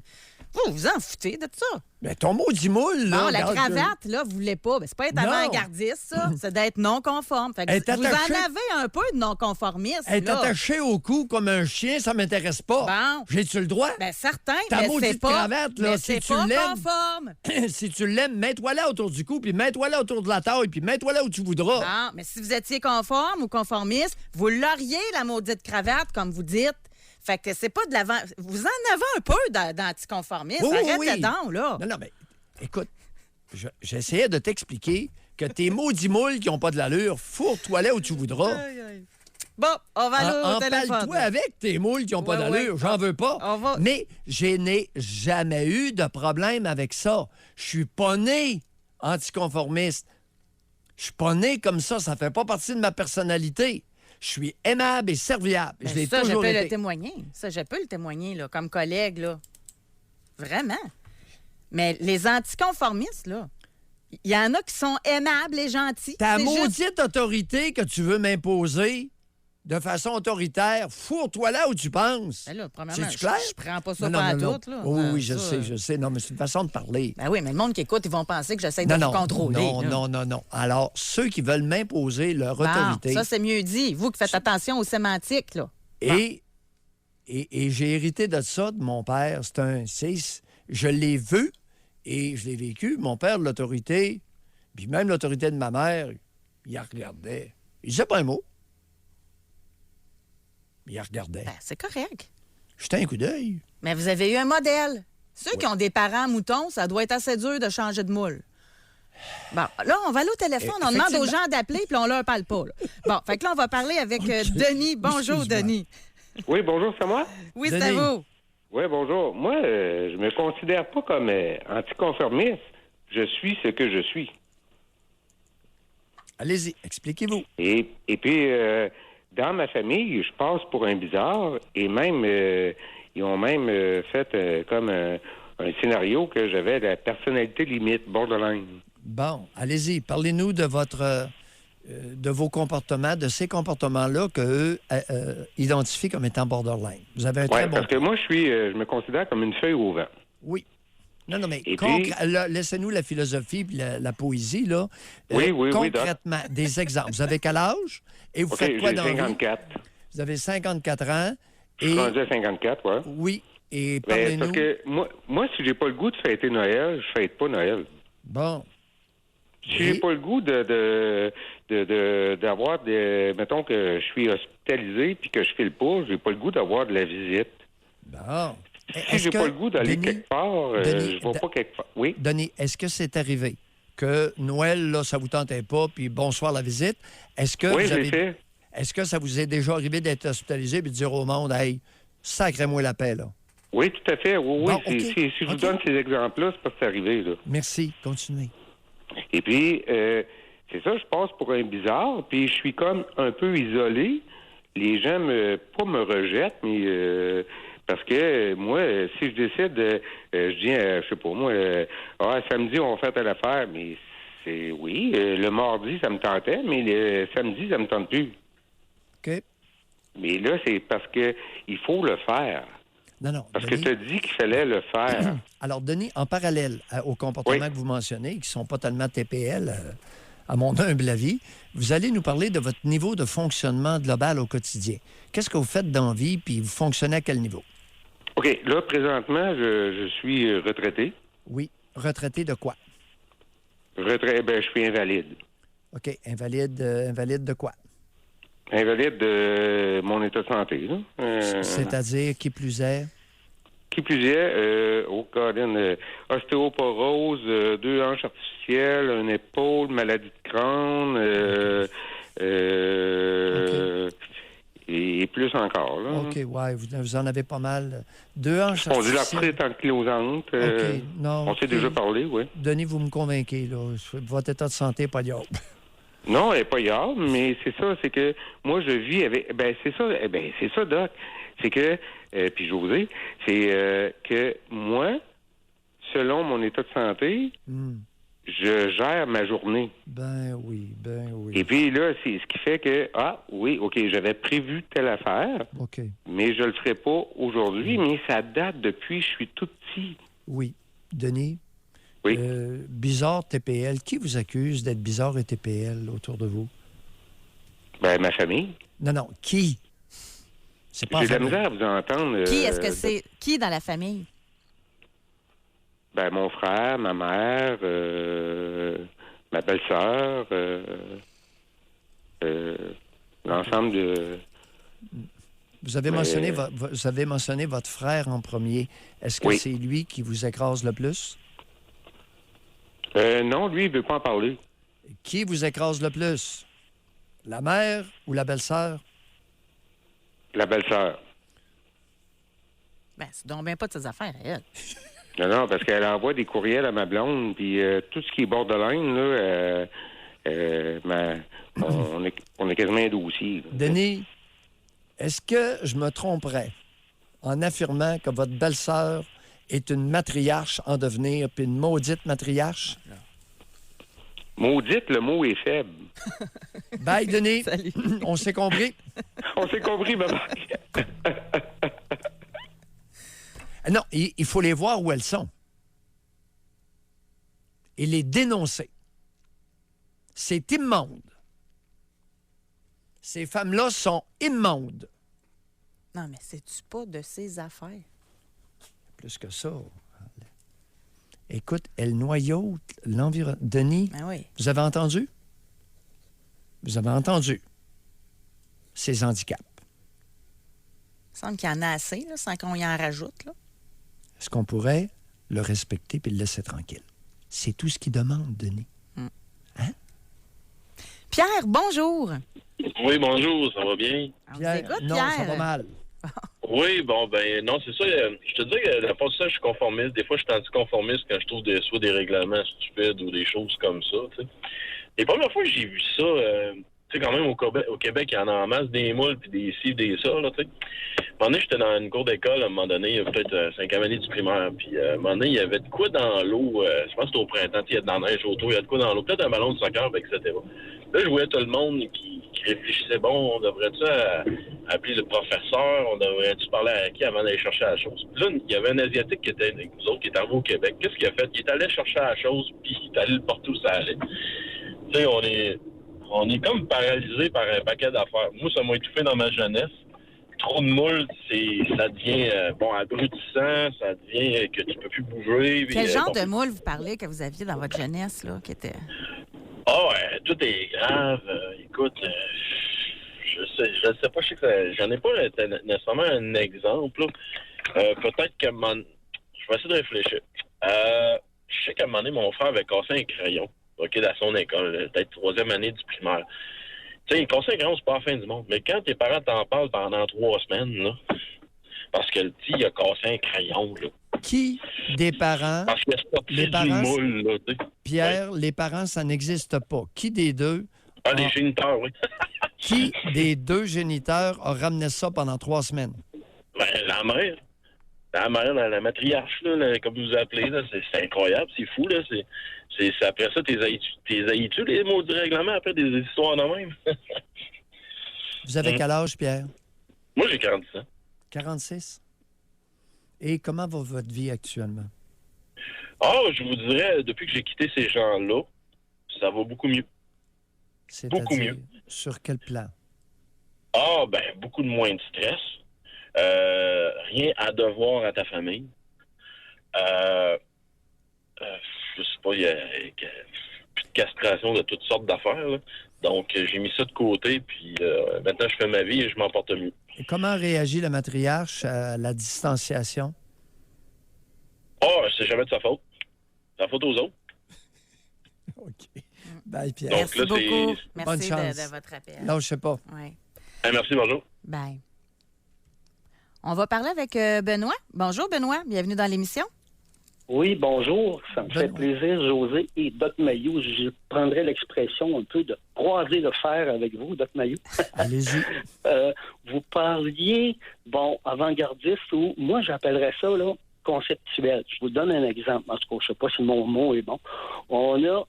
Vous vous en foutez de ça. Mais ton maudit moule, là... Non, la regarde, cravate, là, vous voulez pas. C'est pas être Non. avant-gardiste, ça. C'est d'être non-conforme. Fait que Elle est vous en attachée. avez un peu de non-conformisme, être là. attaché au cou comme un chien, ça m'intéresse pas. Bon. J'ai-tu le droit? Ben, certain, Ta mais c'est maudite pas... cravate, là, mais si c'est tu pas l'aimes- conforme. Si tu l'aimes, mets-toi là autour du cou, puis mets-toi là autour de la taille, puis mets-toi là où tu voudras. Bon, mais si vous étiez conforme ou conformiste, vous l'auriez, la maudite cravate, comme vous dites. Fait que c'est pas de l'avant... Vous en avez un peu d'anticonformisme. Arrêtez donc, là. Non, mais écoute, j'essayais de t'expliquer que tes maudits moules qui n'ont pas de l'allure, fourre-toi là où tu voudras. Bon, on va aller au téléphone. Emballe-toi avec tes moules qui n'ont pas Ouais, d'allure. ouais. J'en veux pas. On va- Mais je n'ai jamais eu de problème avec ça. Je suis pas né anticonformiste. Je suis pas né comme ça. Ça fait pas partie de ma personnalité. Je suis aimable et serviable. Ben je l'ai ça, toujours je peux été. le témoigner. Ça, je peux le témoigner, là, comme collègue, là. Vraiment. Mais les anticonformistes, là, il y en a qui sont aimables et gentils. Ta C'est maudite juste- autorité que tu veux m'imposer de façon autoritaire, fourre-toi là où tu penses. Ben là, premièrement, C'est-tu clair? je prends pas ça Non, pas à non. tout, là. Oui, Ça, je sais. Non, mais c'est une façon de parler. Ben oui, mais le monde qui écoute, ils vont penser que j'essaie de vous contrôler. là. Non. Alors, ceux qui veulent m'imposer leur Bon, autorité, ça, c'est mieux dit. Vous qui faites attention aux sémantiques, là. et j'ai hérité de ça de mon père. Je l'ai vu et je l'ai vécu. Mon père, l'autorité, puis même l'autorité de ma mère, il la regardait. Il disait pas un mot. Il la regardait. Ben, c'est correct. Jetait un coup d'œil. Mais vous avez eu un modèle. Ceux qui ont des parents moutons, ça doit être assez dur de changer de moule. Bon, là, on va aller au téléphone. On demande aux gens d'appeler, puis on leur parle pas. Là. Bon, fait que là, on va parler avec Denis. Bonjour, Excuse-moi. Denis. Oui, bonjour, c'est moi? Oui, c'est Denis. vous. Oui, bonjour. Moi, je me considère pas comme anticonformiste. Je suis ce que je suis. Allez-y, expliquez-vous. Et puis, dans ma famille, je passe pour un bizarre et même, ils ont même fait comme un scénario que j'avais la personnalité limite, borderline. Bon, allez-y, parlez-nous de de vos comportements, de ces comportements-là qu'eux identifient comme étant borderline. Vous avez un Oui, très bon... parce que moi, je me considère comme une feuille au vent. Oui. Non, mais Et puis- là, laissez-nous la philosophie et la poésie, là. Oui, oui, Doc. concrètement, des exemples. Vous avez quel âge? Et vous OK, faites quoi j'ai dans la vie? 54. Vous avez 54 ans. Je suis rendu à 54, oui. Oui, et Ben, parlez-nous... parce que moi, si j'ai pas le goût de fêter Noël, je fête pas Noël. Bon. Si j'ai pas le goût d'avoir des... Mettons que je suis hospitalisé puis que je file pas, j'ai pas le goût d'avoir de la visite. Bon. Si j'ai pas le goût d'aller Denis, quelque part, Denis, je vais pas quelque part. Oui? Denis, est-ce que c'est arrivé que Noël, là, ça vous tentait pas, puis bonsoir la visite? Est-ce que Oui, vous avez... j'ai fait. Est-ce que ça vous est déjà arrivé d'être hospitalisé et de dire au monde, hey, sacrez-moi la paix, là? Oui, tout à fait. Oui, Bon, oui. OK. Si je vous OK. donne ces exemples-là, c'est parce que c'est arrivé, là. Merci. Continuez. Et puis, c'est ça, je passe pour un bizarre, puis je suis comme un peu isolé. Les gens pas me rejettent, mais parce que moi, si je décide, je dis, je sais pas moi, samedi, on va faire telle affaire, mais c'est, oui, le mardi, ça me tentait, mais le samedi, ça me tente plus. OK. Mais là, c'est parce que il faut le faire. Non. Parce que Denis. tu as dit qu'il fallait le faire. Alors, Denis, en parallèle aux comportements Oui. que vous mentionnez, qui ne sont pas tellement TPL, à mon humble avis, vous allez nous parler de votre niveau de fonctionnement global au quotidien. Qu'est-ce que vous faites dans la vie, puis vous fonctionnez à quel niveau? OK, là, présentement, je suis retraité. Oui. Retraité de quoi? Je suis invalide. OK. Invalide de quoi? Invalide de mon état de santé, là. C'est-à-dire, qui plus est? Qui plus est, ostéoporose, 2 hanches artificielles, une épaule, maladie de crâne, et plus encore, là. OK, ouais, vous en avez pas mal. 2 hanches artificielles. Spondylarthrite ankylosante. OK, non. On s'est déjà parlé, oui. Denis, vous me convainquez, là. Votre état de santé n'est pas diable. Non, elle n'est pas grave, mais c'est ça, c'est que moi, je vis avec... c'est ça, Doc. C'est que, puis je vais vous dire, c'est que moi, selon mon état de santé, je gère ma journée. Ben oui. Et puis là, c'est ce qui fait que, OK, j'avais prévu telle affaire, OK. mais je le ferai pas aujourd'hui, mais ça date depuis que je suis tout petit. Oui. Denis? Oui. Bizarre TPL. Qui vous accuse d'être bizarre et TPL autour de vous? Ma famille. Non. Qui? C'est pas J'ai de la famille. misère à vous entendre. Qui est-ce que c'est? Qui dans la famille? Mon frère, ma mère, ma belle-sœur, l'ensemble de... Vous avez mentionné votre frère en premier. Est-ce que Oui. c'est lui qui vous écrase le plus? Non, lui, il veut pas en parler. Qui vous écrase le plus? La mère ou la belle-sœur? La belle-sœur. C'est donc bien pas de ses affaires, elle. Non, parce qu'elle envoie des courriels à ma blonde, puis tout ce qui est borderline, là, on est quasiment un dossier. Là. Denis, est-ce que je me tromperais en affirmant que votre belle-sœur est une matriarche en devenir, puis une maudite matriarche? Maudite, le mot est faible. Bye, Denis. Salut. On s'est compris? On s'est compris, maman. Non, il faut les voir où elles sont. Et les dénoncer. C'est immonde. Ces femmes-là sont immondes. Non, mais c'est-tu pas de ses affaires? Plus que ça. Écoute, elles noyautent l'environnement. Denis, Ben oui. vous avez entendu? Vous avez entendu ces handicaps. Il semble qu'il y en a assez, là, sans qu'on y en rajoute. Là. Est-ce qu'on pourrait le respecter et le laisser tranquille? C'est tout ce qu'il demande, Denis. Pierre, bonjour. Oui, bonjour, ça va bien? On vous écoute, non, Pierre. ça va mal. Oui, non, c'est ça. Je te dis que la fois de ça, je suis conformiste. Des fois, je suis anticonformiste quand je trouve soit des règlements stupides ou des choses comme ça, tu sais. Les premières fois que j'ai vu ça, tu sais, quand même, au Québec, il y en a en masse des moules, puis des ci, des ça, là, tu sais. À un moment donné, j'étais dans une cour d'école, à un moment donné, il y a peut-être 5e année du primaire, puis à un moment donné, il y avait de quoi dans l'eau, je pense que c'était au printemps, il y a de la neige autour, il y a de quoi dans l'eau, peut-être un ballon de soccer, etc. Là, je voyais tout le monde qui réfléchissait, bon, on devrait-tu appeler le professeur, on devrait-tu parler à qui avant d'aller chercher la chose. Puis là, il y avait un Asiatique qui était avec nous autres, qui est arrivé au Québec. Qu'est-ce qu'il a fait? Il est allé chercher la chose, puis il est allé le porter où ça allait. Tu sais, on est comme paralysé par un paquet d'affaires. Moi, ça m'a étouffé dans ma jeunesse. Trop de moules, ça devient abrutissant, ça devient que tu peux plus bouger. Quel genre de moule vous parlez que vous aviez dans votre jeunesse, là, qui était... Tout est grave. Écoute, je sais pas, je sais que j'en ai pas nécessairement un exemple. Peut-être que je vais essayer de réfléchir. Je sais qu'à un moment donné, mon frère avait cassé un crayon, à son école, peut-être 3e année du primaire. Tu sais, casser un crayon, c'est pas la fin du monde. Mais quand tes parents t'en parlent pendant 3 semaines, là, parce que le petit, il a cassé un crayon, là. Qui des parents, Parce qu'il a sorti Les du parents, moule, là, tu sais. Pierre, les parents, ça n'existe pas. Qui des deux, Ah, les géniteurs, oui. qui des deux géniteurs a ramené ça pendant 3 semaines? Ben, la mère. La mère, la matriarche, là, comme vous appelez, là, c'est incroyable, c'est fou, là. C'est après ça, t'es haïs-tu les mots du règlement après des histoires de même? Vous avez quel âge, Pierre? Moi, j'ai 40 ans. 46? Et comment va votre vie actuellement? Ah, je vous dirais, depuis que j'ai quitté ces gens-là, ça va beaucoup mieux. Beaucoup C'est-à-dire, mieux. sur quel plan? Ah, ben, beaucoup de moins de stress. Rien à devoir à ta famille. Je sais pas, il y a plus de castration de toutes sortes d'affaires, là. Donc, j'ai mis ça de côté, puis maintenant, je fais ma vie et je m'en porte mieux. Et comment réagit la matriarche à la distanciation? Ah, c'est jamais de sa faute. C'est la faute aux autres. OK. Bye, Pierre. Donc, Merci là, beaucoup. c'est- Bonne Merci chance. de votre appel. Non, je sais pas. Ouais. Merci, bonjour. Bye. On va parler avec Benoît. Bonjour, Benoît. Bienvenue dans l'émission. Oui, bonjour. Ça me fait Benoît. plaisir, José et Doc Mayou. Je prendrai l'expression un peu de croiser le fer avec vous, Doc Mayou. Allez-y. Vous parliez, avant-gardiste ou moi j'appellerais ça là, conceptuel. Je vous donne un exemple. En tout cas, je ne sais pas si mon mot est bon. On a,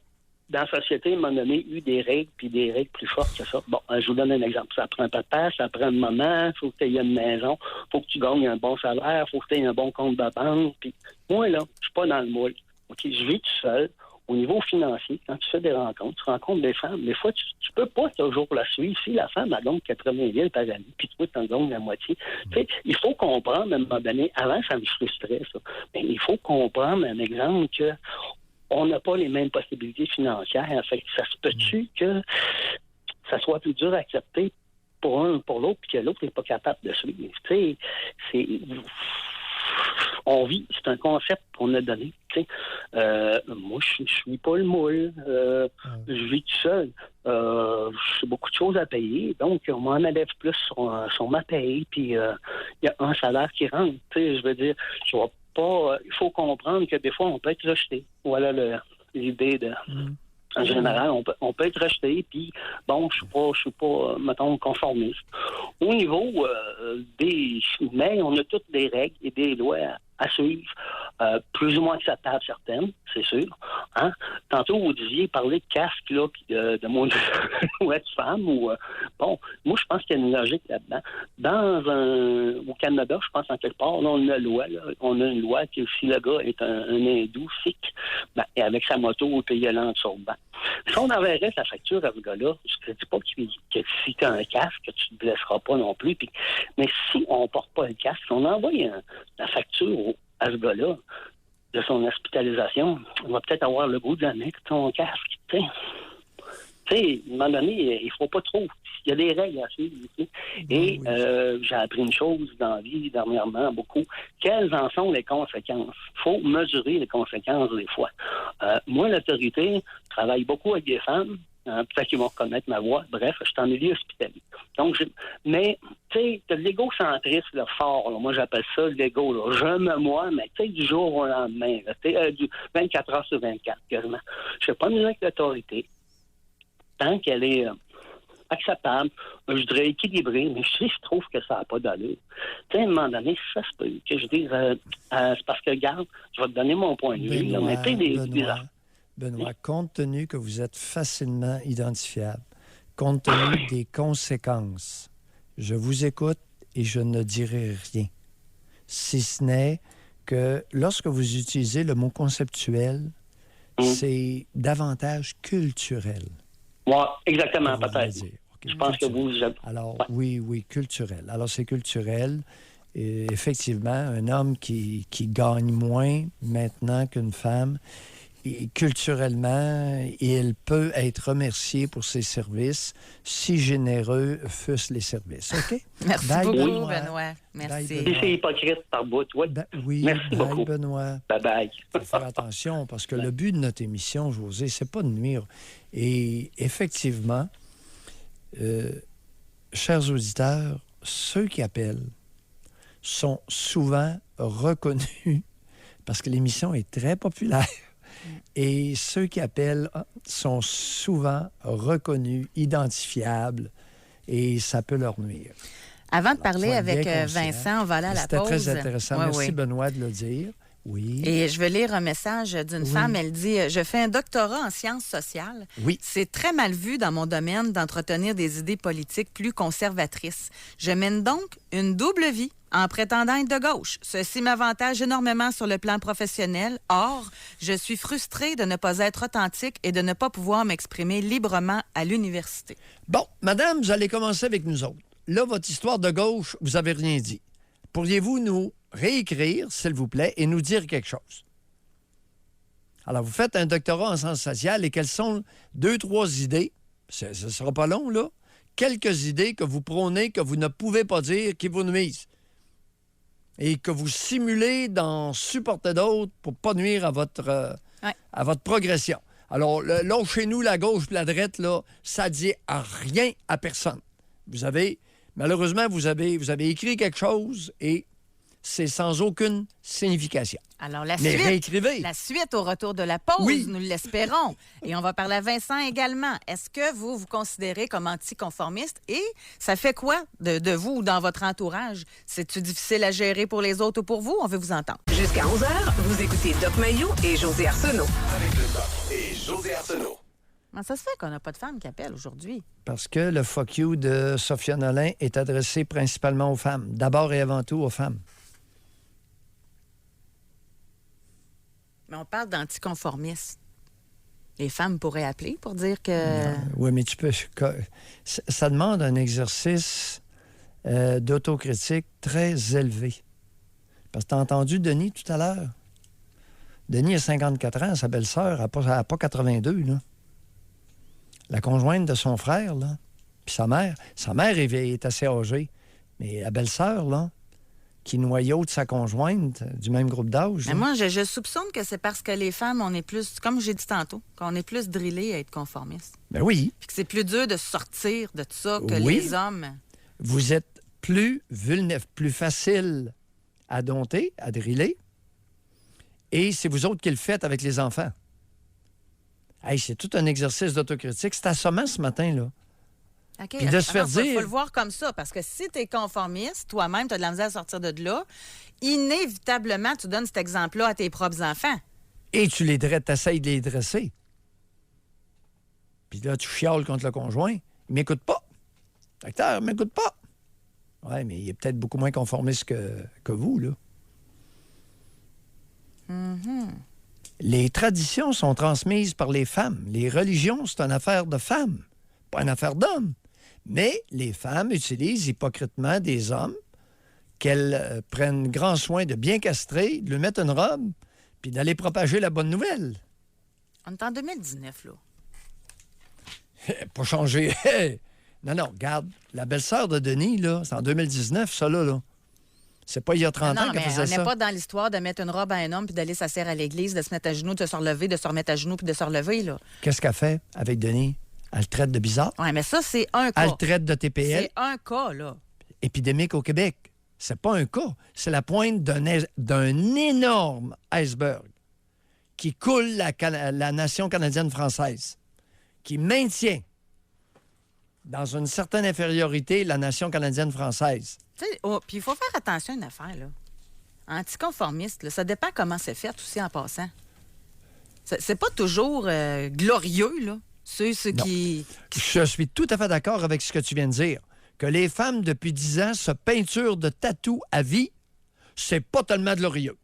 dans la société, à un moment donné, eu des règles, puis des règles plus fortes que ça. Bon, je vous donne un exemple. Ça prend un papa, ça prend une maman, il faut que tu aies une maison, il faut que tu gagnes un bon salaire, il faut que tu aies un bon compte de banque. Puis moi, là, je suis pas dans le moule. OK, je vis tout seul. Au niveau financier, quand tu fais des rencontres, tu rencontres des femmes. Des fois, tu peux pas toujours la suivre. Si la femme, elle gagne 80 000 par année, puis toi, tu en gagnes la moitié. Tu sais, il faut comprendre, à un moment donné, avant, ça me frustrait, ça. Mais il faut comprendre, un exemple, que on n'a pas les mêmes possibilités financières. Fait que ça se peut-tu que ça soit plus dur à accepter pour un ou pour l'autre, puis que l'autre n'est pas capable de suivre. Tu sais, on vit, c'est un concept qu'on a donné. Tu sais. Moi, je suis pas le moule. Je vis tout seul. J'ai beaucoup de choses à payer. Donc, on m'en enlève plus sur ma paye. Puis, il y a un salaire qui rentre. Tu sais, je veux dire, je vois pas. Il faut comprendre que des fois, on peut être rejeté. Voilà l'idée de. En général, on peut être rejeté, puis bon, je suis pas, mettons, conformiste. Au niveau mais on a toutes des règles et des lois à suivre, plus ou moins acceptables certaines, c'est sûr. Hein? Tantôt, vous disiez parler de casque, là, puis de mon ouais, de femme, ou bon, moi, je pense qu'il y a une logique là-dedans. Au Canada, je pense en quelque part, là, on a une loi que si le gars est un hindou sikh, ben, et avec sa moto, il paye l'enturban. Si on enverrait sa facture à ce gars-là, je ne dis pas que si tu as un casque, tu ne te blesseras pas non plus. Mais si on ne porte pas le casque, on envoie la facture à ce gars-là de son hospitalisation, on va peut-être avoir le goût de la mettre, ton casque. Tu sais, à un moment donné, il ne faut pas trop. Il y a des règles à suivre. Tu sais. Et j'ai appris une chose dans la vie dernièrement, beaucoup. Quelles en sont les conséquences? Il faut mesurer les conséquences des fois. Moi, l'autorité, je travaille beaucoup avec des femmes. Peut-être qu'ils vont reconnaître ma voix. Bref, je suis en milieu hospitalier. Donc, mais, tu sais, t'as de l'égocentrisme fort. Là. Moi, j'appelle ça l'ego. Là. Je me moi, mais tu sais, du jour au lendemain. Du 24 heures sur 24, quasiment. Je ne fais pas mieux avec l'autorité. Tant qu'elle est acceptable, je dirais équilibrée, mais je trouve que ça n'a pas d'allure. Tu sais, à un moment donné, ça se peut que je dise, c'est parce que, regarde, je vais te donner mon point de vue. Là, mais Benoît, compte tenu que vous êtes facilement identifiable, compte tenu des conséquences, je vous écoute et je ne dirai rien. Si ce n'est que lorsque vous utilisez le mot conceptuel, c'est davantage culturel. Oui, exactement, peut-être. Okay, je pense que vous... Alors, oui, culturel. Alors, c'est culturel. Et effectivement, un homme qui gagne moins maintenant qu'une femme, et culturellement, il peut être remercié pour ses services, si généreux fussent les services. OK? Merci bye, beaucoup, Benoît. Merci. Bye, Benoît. C'est hypocrite par bout, oui. Oui, merci bye, beaucoup. Benoît. Bye-bye. Il faut faire attention, parce que le but de notre émission, José, c'est pas de nuire. Et effectivement, chers auditeurs, ceux qui appellent sont souvent reconnus parce que l'émission est très populaire. Et ceux qui appellent sont souvent reconnus, identifiables, et ça peut leur nuire. Avant de parler sois avec bien conscient. Vincent, on va aller à la pause. C'était très intéressant. Oui, Merci, oui. Benoît, de le dire. Oui. Et je vais lire un message d'une femme. Elle dit « Je fais un doctorat en sciences sociales. Oui. C'est très mal vu dans mon domaine d'entretenir des idées politiques plus conservatrices. Je mène donc une double vie en prétendant être de gauche. Ceci m'avantage énormément sur le plan professionnel. Or, je suis frustrée de ne pas être authentique et de ne pas pouvoir m'exprimer librement à l'université. » Bon, madame, vous allez commencer avec nous autres. Là, votre histoire de gauche, vous avez rien dit. Pourriez-vous nous réécrire, s'il vous plaît, et nous dire quelque chose? Alors, vous faites un doctorat en sciences sociales et quelles sont 2-3 idées, ce ne sera pas long, là, quelques idées que vous prônez, que vous ne pouvez pas dire, qui vous nuisent et que vous simulez d'en supporter d'autres pour ne pas nuire à votre progression. Alors, là, chez nous, la gauche et la droite, là, ça dit rien à personne. Malheureusement, vous avez écrit quelque chose et c'est sans aucune signification. Alors, la Mais réécrivez. La suite au retour de la pause, Oui. nous l'espérons. Et on va parler à Vincent également. Est-ce que vous vous considérez comme anticonformiste? Et ça fait quoi de vous ou dans votre entourage? C'est-tu difficile à gérer pour les autres ou pour vous? On veut vous entendre. Jusqu'à 11h, vous écoutez Doc Mayou et José Arsenault. Avec le Doc et José Arsenault. Comment ça se fait qu'on n'a pas de femmes qui appellent aujourd'hui? Parce que le fuck you de Sophia Nolin est adressé principalement aux femmes. D'abord et avant tout aux femmes. Mais on parle d'anticonformisme. Les femmes pourraient appeler pour dire que... Oui, mais tu peux... Ça demande un exercice d'autocritique très élevé. Parce que tu as entendu Denis tout à l'heure. Denis a 54 ans, sa belle-sœur n'a pas 82, là. La conjointe de son frère, là, puis sa mère. Sa mère est assez âgée. Mais la belle-sœur, là, qui noyaute sa conjointe du même groupe d'âge. Mais moi, je soupçonne que c'est parce que les femmes, on est plus, comme j'ai dit tantôt, qu'on est plus drillés à être conformistes. Ben oui. Puis que c'est plus dur de sortir de ça que Oui. les hommes. Vous êtes plus facile à dompter, à driller. Et c'est vous autres qui le faites avec les enfants. Hey, c'est tout un exercice d'autocritique. C'est assommant ce matin, là. OK. Puis de se faire dire... Il faut le voir comme ça, parce que si tu es conformiste, toi-même, tu as de la misère à sortir de là, inévitablement, tu donnes cet exemple-là à tes propres enfants. Et tu essaies de les dresser. Puis là, tu chiales contre le conjoint. Il m'écoute pas. Docteur, il m'écoute pas. Oui, mais il est peut-être beaucoup moins conformiste que vous, là. Mm-hmm. Les traditions sont transmises par les femmes. Les religions, c'est une affaire de femmes, pas une affaire d'hommes. Mais les femmes utilisent hypocritement des hommes qu'elles prennent grand soin de bien castrer, de lui mettre une robe, puis d'aller propager la bonne nouvelle. On est en 2019, là. Pas changer. Non, regarde, la belle-sœur de Denis, là, c'est en 2019, ça, là. C'est pas il y a 30 ans qu'elle faisait ça. On n'est pas dans l'histoire de mettre une robe à un homme puis d'aller s'asseoir à l'église, de se mettre à genoux, de se relever, de se remettre à genoux puis de se relever, là. Qu'est-ce qu'elle fait avec Denis? Elle le traite de bizarre. Oui, mais ça, c'est un cas. Elle le traite de TPL. C'est un cas, là. Épidémique au Québec. C'est pas un cas. C'est la pointe d'un énorme iceberg qui coule la nation canadienne-française, qui maintient dans une certaine infériorité la nation canadienne-française. Puis il faut faire attention à une affaire, là. Anticonformiste, là, ça dépend comment c'est fait aussi en passant. C'est pas toujours glorieux, là. Ceux qui... Je suis tout à fait d'accord avec ce que tu viens de dire. Que les femmes, depuis 10 ans, se peinturent de tatou à vie, c'est pas tellement glorieux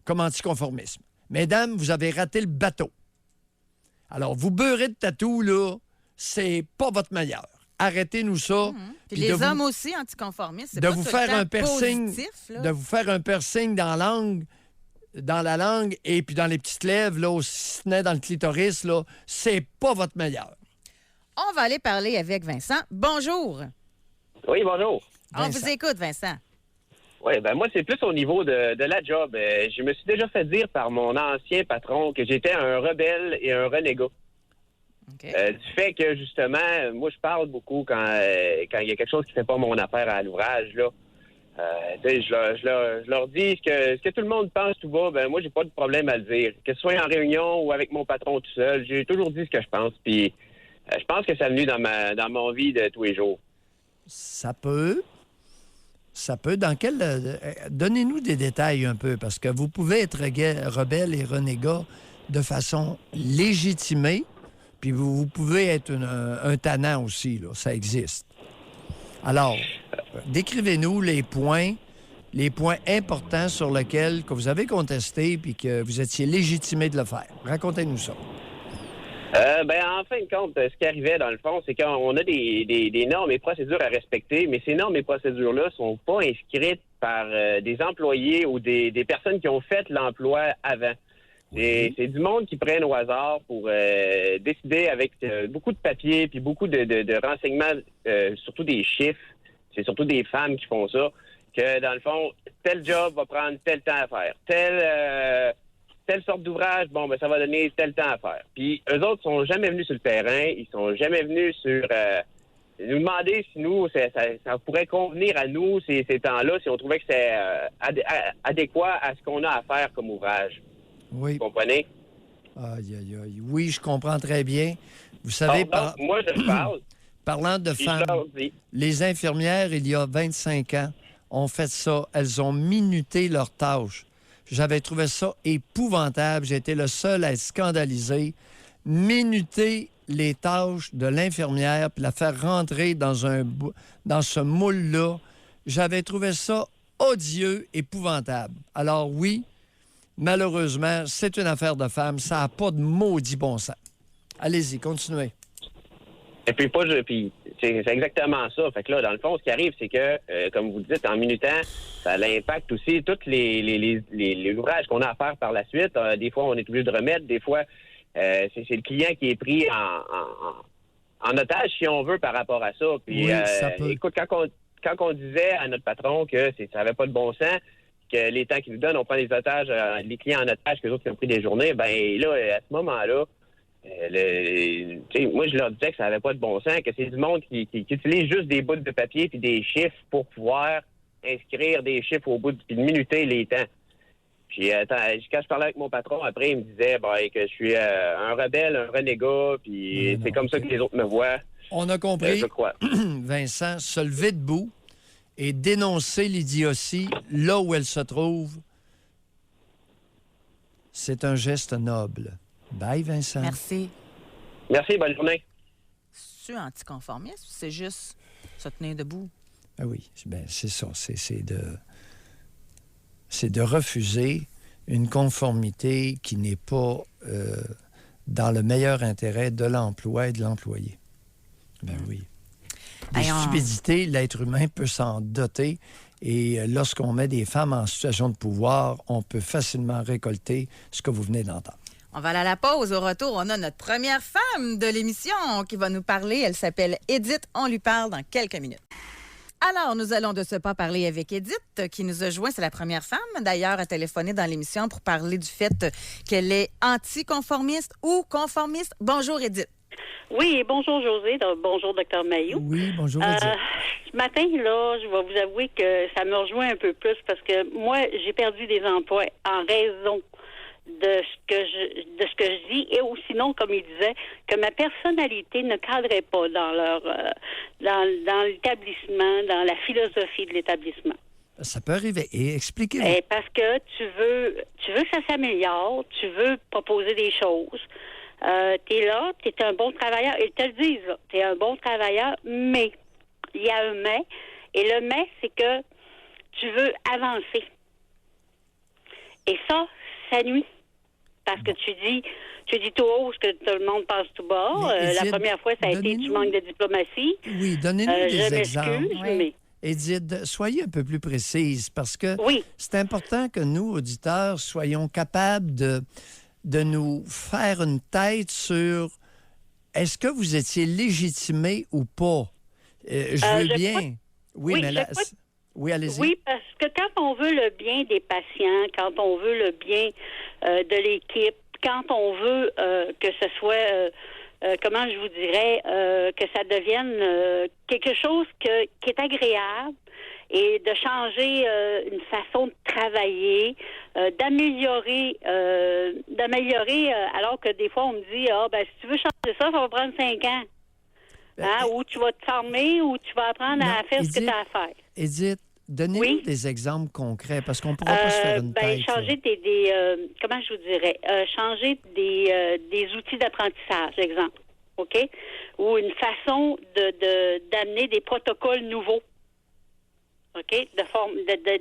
comme anticonformisme. Mesdames, vous avez raté le bateau. Alors, vous beurrez de tatou, là, c'est pas votre meilleur. Arrêtez-nous ça. Puis les hommes aussi anticonformistes, c'est de pas vous tout faire le temps un piercing, positif, là. de vous faire un piercing dans la langue et puis dans les petites lèvres, là, au cinet, dans le clitoris, là, c'est pas votre meilleur. On va aller parler avec Vincent. Bonjour. Oui, bonjour. On vous écoute, Vincent. Oui, ben moi, c'est plus au niveau de la job. Je me suis déjà fait dire par mon ancien patron que j'étais un rebelle et un renégat. Okay. Du fait que, justement, moi, je parle beaucoup quand il y a quelque chose qui ne fait pas mon affaire à l'ouvrage, là. Je leur dis ce que tout le monde pense tout bas, ben moi, j'ai pas de problème à le dire. Que ce soit en réunion ou avec mon patron tout seul, j'ai toujours dit ce que je pense. Puis je pense que ça a venu dans mon vie de tous les jours. Ça peut. Dans quel... donnez-nous des détails un peu, parce que vous pouvez être rebelle et renégat de façon légitimée, puis vous pouvez être un tannant aussi, là. Ça existe. Alors, décrivez-nous les points importants sur lesquels que vous avez contesté puis que vous étiez légitimé de le faire. Racontez-nous ça. En fin de compte, ce qui arrivait, dans le fond, c'est qu'on a des normes et procédures à respecter, mais ces normes et procédures-là sont pas inscrites par des employés ou des personnes qui ont fait l'emploi avant. Oui. C'est du monde qui prennent au hasard pour décider avec beaucoup de papiers puis beaucoup de renseignements, surtout des chiffres. C'est surtout des femmes qui font ça, que dans le fond, tel job va prendre tel temps à faire. Telle sorte d'ouvrage, ça va donner tel temps à faire. Puis eux autres sont jamais venus sur le terrain, ils sont jamais venus nous demander si nous, ça pourrait convenir à nous ces temps-là, si on trouvait que c'est adéquat à ce qu'on a à faire comme ouvrage. Oui. Vous comprenez? Aïe, aïe, aïe. Oui, je comprends très bien. Vous savez, moi, je parle. Parlant de femmes, les infirmières, il y a 25 ans, ont fait ça. Elles ont minuté leurs tâches. J'avais trouvé ça épouvantable. J'ai été le seul à être scandalisé. Minuter les tâches de l'infirmière puis la faire rentrer dans ce moule-là, j'avais trouvé ça odieux, épouvantable. Alors oui, malheureusement, c'est une affaire de femmes. Ça n'a pas de maudit bon sens. Allez-y, continuez. Et puis, c'est exactement ça. Fait que là, dans le fond, ce qui arrive, c'est que, comme vous dites, en minutant, ça impacte aussi tous les ouvrages qu'on a à faire par la suite. Des fois, on est obligé de remettre. Des fois, c'est le client qui est pris en otage, si on veut, par rapport à ça. Puis, oui, ça peut. Écoute, quand on disait à notre patron que ça n'avait pas de bon sens, que les temps qu'ils nous donnent, on prend les otages, les clients en otage, que les autres qui ont pris des journées, ben là, à ce moment-là, moi, je leur disais que ça n'avait pas de bon sens, que c'est du monde qui utilise juste des bouts de papier puis des chiffres pour pouvoir inscrire des chiffres au bout puis de minuter les temps. Puis quand je parlais avec mon patron, après, il me disait que je suis un rebelle, un renégat, puis c'est comme ça que les autres me voient. On a compris, je crois. Vincent, se lever debout et dénoncer l'idiotie là où elle se trouve, c'est un geste noble. Bye, Vincent. Merci. Merci, bonne journée. C'est-tu anticonformiste ou c'est juste se tenir debout? Ah oui, c'est ça. C'est de refuser une conformité qui n'est pas dans le meilleur intérêt de l'emploi et de l'employé. Ben oui. Des stupidités, l'être humain peut s'en doter. Et lorsqu'on met des femmes en situation de pouvoir, on peut facilement récolter ce que vous venez d'entendre. On va aller à la pause. Au retour, on a notre première femme de l'émission qui va nous parler. Elle s'appelle Edith. On lui parle dans quelques minutes. Alors, nous allons de ce pas parler avec Edith, qui nous a joint. C'est la première femme, d'ailleurs, à téléphoner dans l'émission pour parler du fait qu'elle est anticonformiste ou conformiste. Bonjour, Edith. Oui, bonjour, José. Bonjour, Dr. Mailloux. Oui, bonjour, Edith. Ce matin, là, je vais vous avouer que ça me rejoint un peu plus parce que moi, j'ai perdu des emplois en raison de ce que je dis, et ou sinon, comme il disait, que ma personnalité ne cadrait pas dans l'établissement, dans la philosophie de l'établissement. Ça peut arriver. Et expliquez-vous. Parce que tu veux que ça s'améliore, tu veux proposer des choses. T'es là, t'es un bon travailleur, ils te le disent, là, t'es un bon travailleur, mais il y a un mais, et le mais, c'est que tu veux avancer. Et ça nuit. Parce que tu dis tout haut ce que tout le monde passe tout bas. La première fois, ça a été du manque de diplomatie. Oui, donnez-nous des exemples. Mais... Edith, soyez un peu plus précise parce que oui. C'est important que nous, auditeurs, soyons capables de nous faire une tête sur est-ce que vous étiez légitimé ou pas. Je veux bien. Crois... Oui, mais là... Oui, allez-y. Oui, parce que quand on veut le bien des patients, quand on veut le bien de l'équipe, quand on veut que ce soit, comment je vous dirais, que ça devienne quelque chose qui est agréable et de changer une façon de travailler, d'améliorer, alors que des fois, on me dit, si tu veux changer ça va prendre 5 ans. Ou tu vas te former, ou tu vas apprendre à faire ce que tu as à faire. Edith, donnez-nous des exemples concrets, parce qu'on ne pourra pas se faire une tête. Changer comment je vous dirais, changer des outils d'apprentissage, exemple, OK? Ou une façon d'amener des protocoles nouveaux. OK?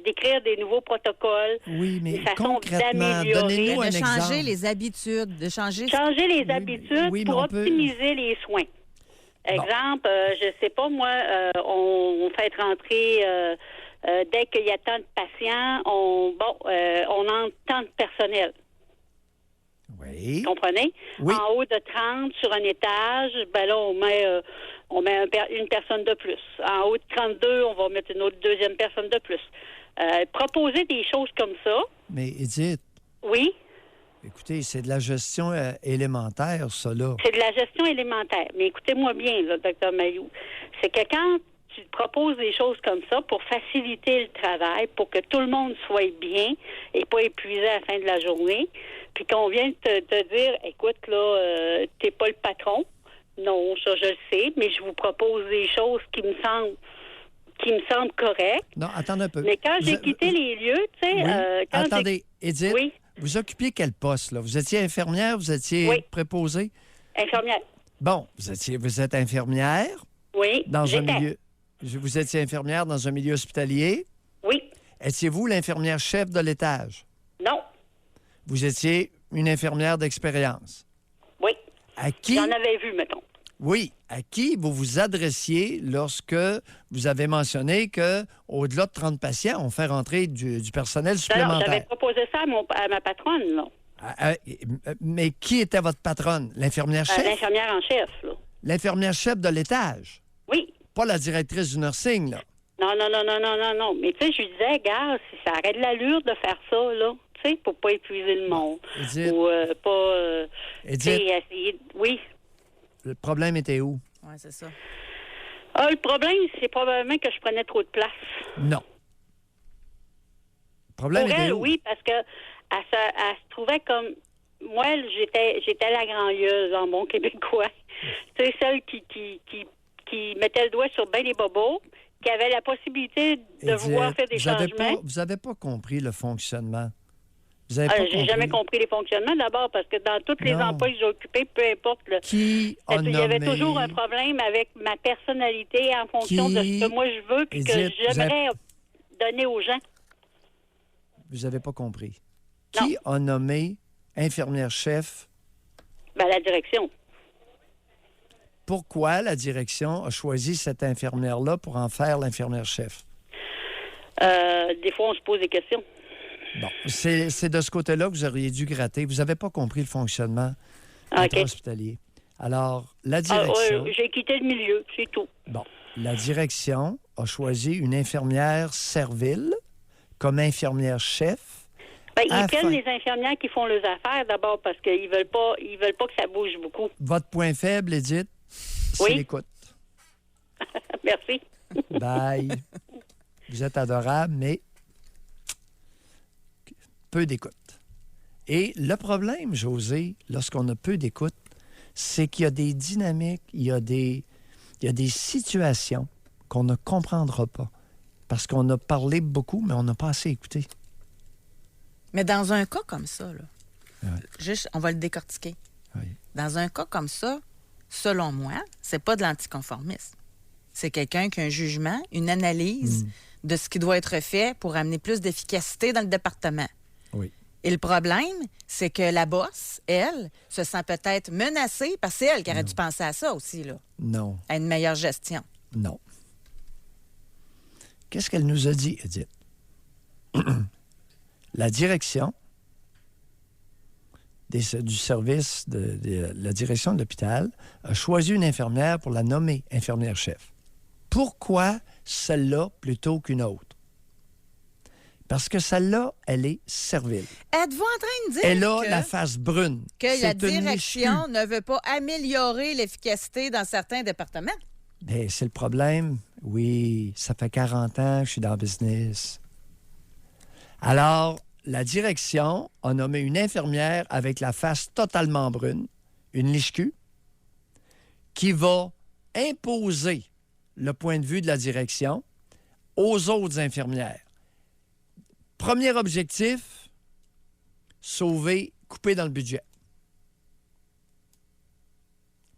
D'écrire des nouveaux protocoles. Oui, mais une façon concrètement, donnez-nous un exemple. De changer les habitudes, Changer les habitudes pour optimiser les soins. Exemple, je sais pas, moi, on fait rentrer, dès qu'il y a tant de patients, on a tant de personnel. Oui. Vous comprenez? Oui. En haut de 30 sur un étage, là, on met une personne de plus. En haut de 32, on va mettre une autre deuxième personne de plus. Proposer des choses comme ça. Mais Edith. Oui. Écoutez, c'est de la gestion élémentaire, ça, là. C'est de la gestion élémentaire. Mais écoutez-moi bien, là, Dr. Mailloux. C'est que quand tu proposes des choses comme ça pour faciliter le travail, pour que tout le monde soit bien et pas épuisé à la fin de la journée, puis qu'on vient te dire, écoute, là, t'es pas le patron. Non, ça, je le sais, mais je vous propose des choses qui me semblent correctes. Non, attendez un peu. Mais quand j'ai quitté les lieux, tu sais... Oui. Attendez, Edith. Oui. Vous occupiez quel poste, là? Vous étiez infirmière? Vous étiez préposée? Infirmière. Bon, vous êtes infirmière? Oui, dans un milieu. Vous étiez infirmière dans un milieu hospitalier? Oui. Étiez-vous l'infirmière chef de l'étage? Non. Vous étiez une infirmière d'expérience? Oui. À qui? J'en avais vu, mettons. Oui. À qui vous vous adressiez lorsque vous avez mentionné qu'au-delà de 30 patients, on fait rentrer du personnel supplémentaire? Non, j'avais proposé ça à ma patronne, là. Mais qui était votre patronne? L'infirmière chef? L'infirmière en chef, là. L'infirmière chef de l'étage? Oui. Pas la directrice du nursing, là? Non. Mais tu sais, je lui disais, gars, si ça aurait de l'allure de faire ça, là, tu sais, pour pas épuiser le monde. Edith. Ou pas... Edith. Essayer... Oui. Le problème était où? Oui, c'est ça. Le problème, c'est probablement que je prenais trop de place. Non. Le problème Pour était elle, où? oui, parce que elle se trouvait comme... Moi, j'étais la grand-gueule en bon québécois. Tu sais, celle qui mettait le doigt sur bien les bobos, qui avait la possibilité de vouloir faire des changements. Vous n'avez pas compris le fonctionnement. J'ai jamais compris les fonctionnements, d'abord, parce que dans tous les emplois que j'ai occupés, peu importe, il y avait toujours un problème avec ma personnalité en fonction de ce que moi je veux et que j'aimerais donner aux gens. Vous n'avez pas compris. Qui a nommé infirmière-chef? La direction. Pourquoi la direction a choisi cette infirmière-là pour en faire l'infirmière-chef? Des fois, on se pose des questions. Bon, c'est de ce côté-là que vous auriez dû gratter. Vous n'avez pas compris le fonctionnement hospitalier. Alors, la direction... j'ai quitté le milieu, c'est tout. Bon, la direction a choisi une infirmière servile comme infirmière-chef. Ils prennent les infirmières qui font leurs affaires d'abord parce qu'ils veulent pas que ça bouge beaucoup. Votre point faible, Edith, c'est l'écoute. Merci. Bye. Vous êtes adorable, mais peu d'écoute. Et le problème, José, lorsqu'on a peu d'écoute, c'est qu'il y a des dynamiques, il y a des situations qu'on ne comprendra pas parce qu'on a parlé beaucoup, mais on n'a pas assez écouté. Mais dans un cas comme ça, là, juste, on va le décortiquer. Oui. Dans un cas comme ça, selon moi, c'est pas de l'anticonformisme. C'est quelqu'un qui a un jugement, une analyse de ce qui doit être fait pour amener plus d'efficacité dans le département. Oui. Et le problème, c'est que la boss, elle, se sent peut-être menacée parce que c'est elle qui aurait dû penser à ça aussi, là. Non. À une meilleure gestion. Non. Qu'est-ce qu'elle nous a dit, Edith? La direction du service de la direction de l'hôpital a choisi une infirmière pour la nommer infirmière-chef. Pourquoi celle-là plutôt qu'une autre? Parce que celle-là, elle est servile. Êtes-vous en train de dire elle a la face brune. Que la direction ne veut pas améliorer l'efficacité dans certains départements? Bien, c'est le problème. Oui, ça fait 40 ans que je suis dans le business. Alors, la direction a nommé une infirmière avec la face totalement brune, une liche-cul, qui va imposer le point de vue de la direction aux autres infirmières. Premier objectif, sauver, couper dans le budget.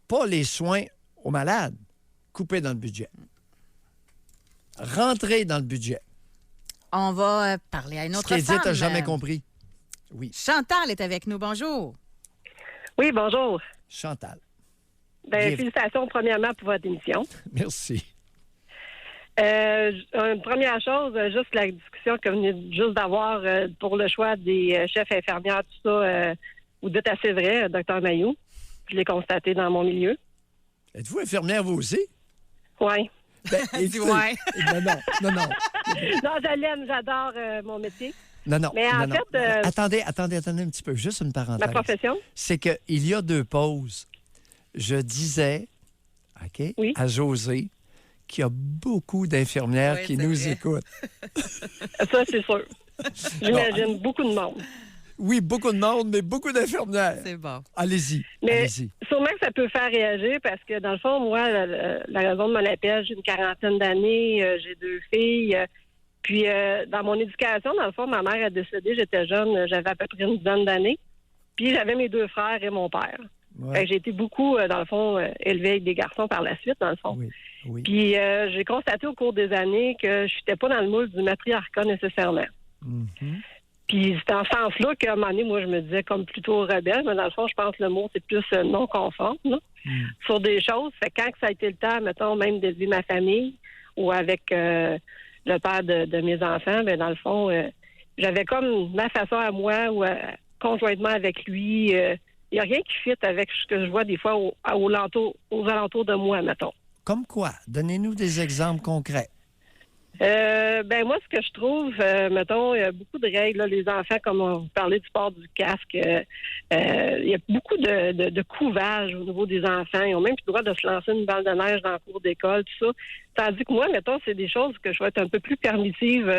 Pas les soins aux malades, couper dans le budget. Rentrer dans le budget. On va parler à une autre Ce qu'Édith femme. n'a jamais compris. Oui. Chantal est avec nous. Bonjour. Oui, bonjour. Chantal. Ben, félicitations premièrement pour votre émission. Merci. Une première chose, juste la discussion que vous venez juste d'avoir pour le choix des chefs infirmières, tout ça, vous dites assez vrai, Dr Mailloux. Je l'ai constaté dans mon milieu. Êtes-vous infirmière, vous aussi? Oui. Ben, ouais. Non. Non, je l'aime, j'adore mon métier. Non. Mais en fait... Attendez un petit peu, juste une parenthèse. Ma profession? C'est qu'il y a 2 pauses, je disais à Josée qu'il y a beaucoup d'infirmières qui nous écoutent. Ça, c'est sûr. J'imagine beaucoup de monde. Oui, beaucoup de monde, mais beaucoup d'infirmières. C'est bon. Allez-y. Mais sûrement que ça peut faire réagir parce que, dans le fond, moi, la raison de mon appel, j'ai une 40aine d'années, j'ai 2 filles. Puis, dans mon éducation, dans le fond, ma mère a décédé, j'étais jeune, j'avais à peu près une dizaine d'années. Puis, j'avais mes 2 frères et mon père. Ouais. Fait que j'ai été beaucoup, dans le fond, élevée avec des garçons par la suite, dans le fond. Oui. Puis, j'ai constaté au cours des années que je n'étais pas dans le moule du matriarcat nécessairement. Mm-hmm. Puis c'est en ce sens-là qu'à un moment donné, moi, je me disais comme plutôt rebelle, mais dans le fond, je pense que le mot, c'est plus non-conforme, là, sur des choses. Fait que quand ça a été le temps, mettons, même d'élever ma famille ou avec le père de mes enfants, bien, dans le fond, j'avais comme ma façon à moi ou conjointement avec lui. Il n'y a rien qui fit avec ce que je vois des fois aux alentours de moi, mettons. Comme quoi? Donnez-nous des exemples concrets. Ben moi, ce que je trouve, mettons, il y a beaucoup de règles. Là, les enfants, comme on parlait du port du casque, il y a beaucoup de couvage au niveau des enfants. Ils n'ont même plus le droit de se lancer une balle de neige dans le cours d'école, tout ça. Tandis que moi, mettons, c'est des choses que je vais être un peu plus permissive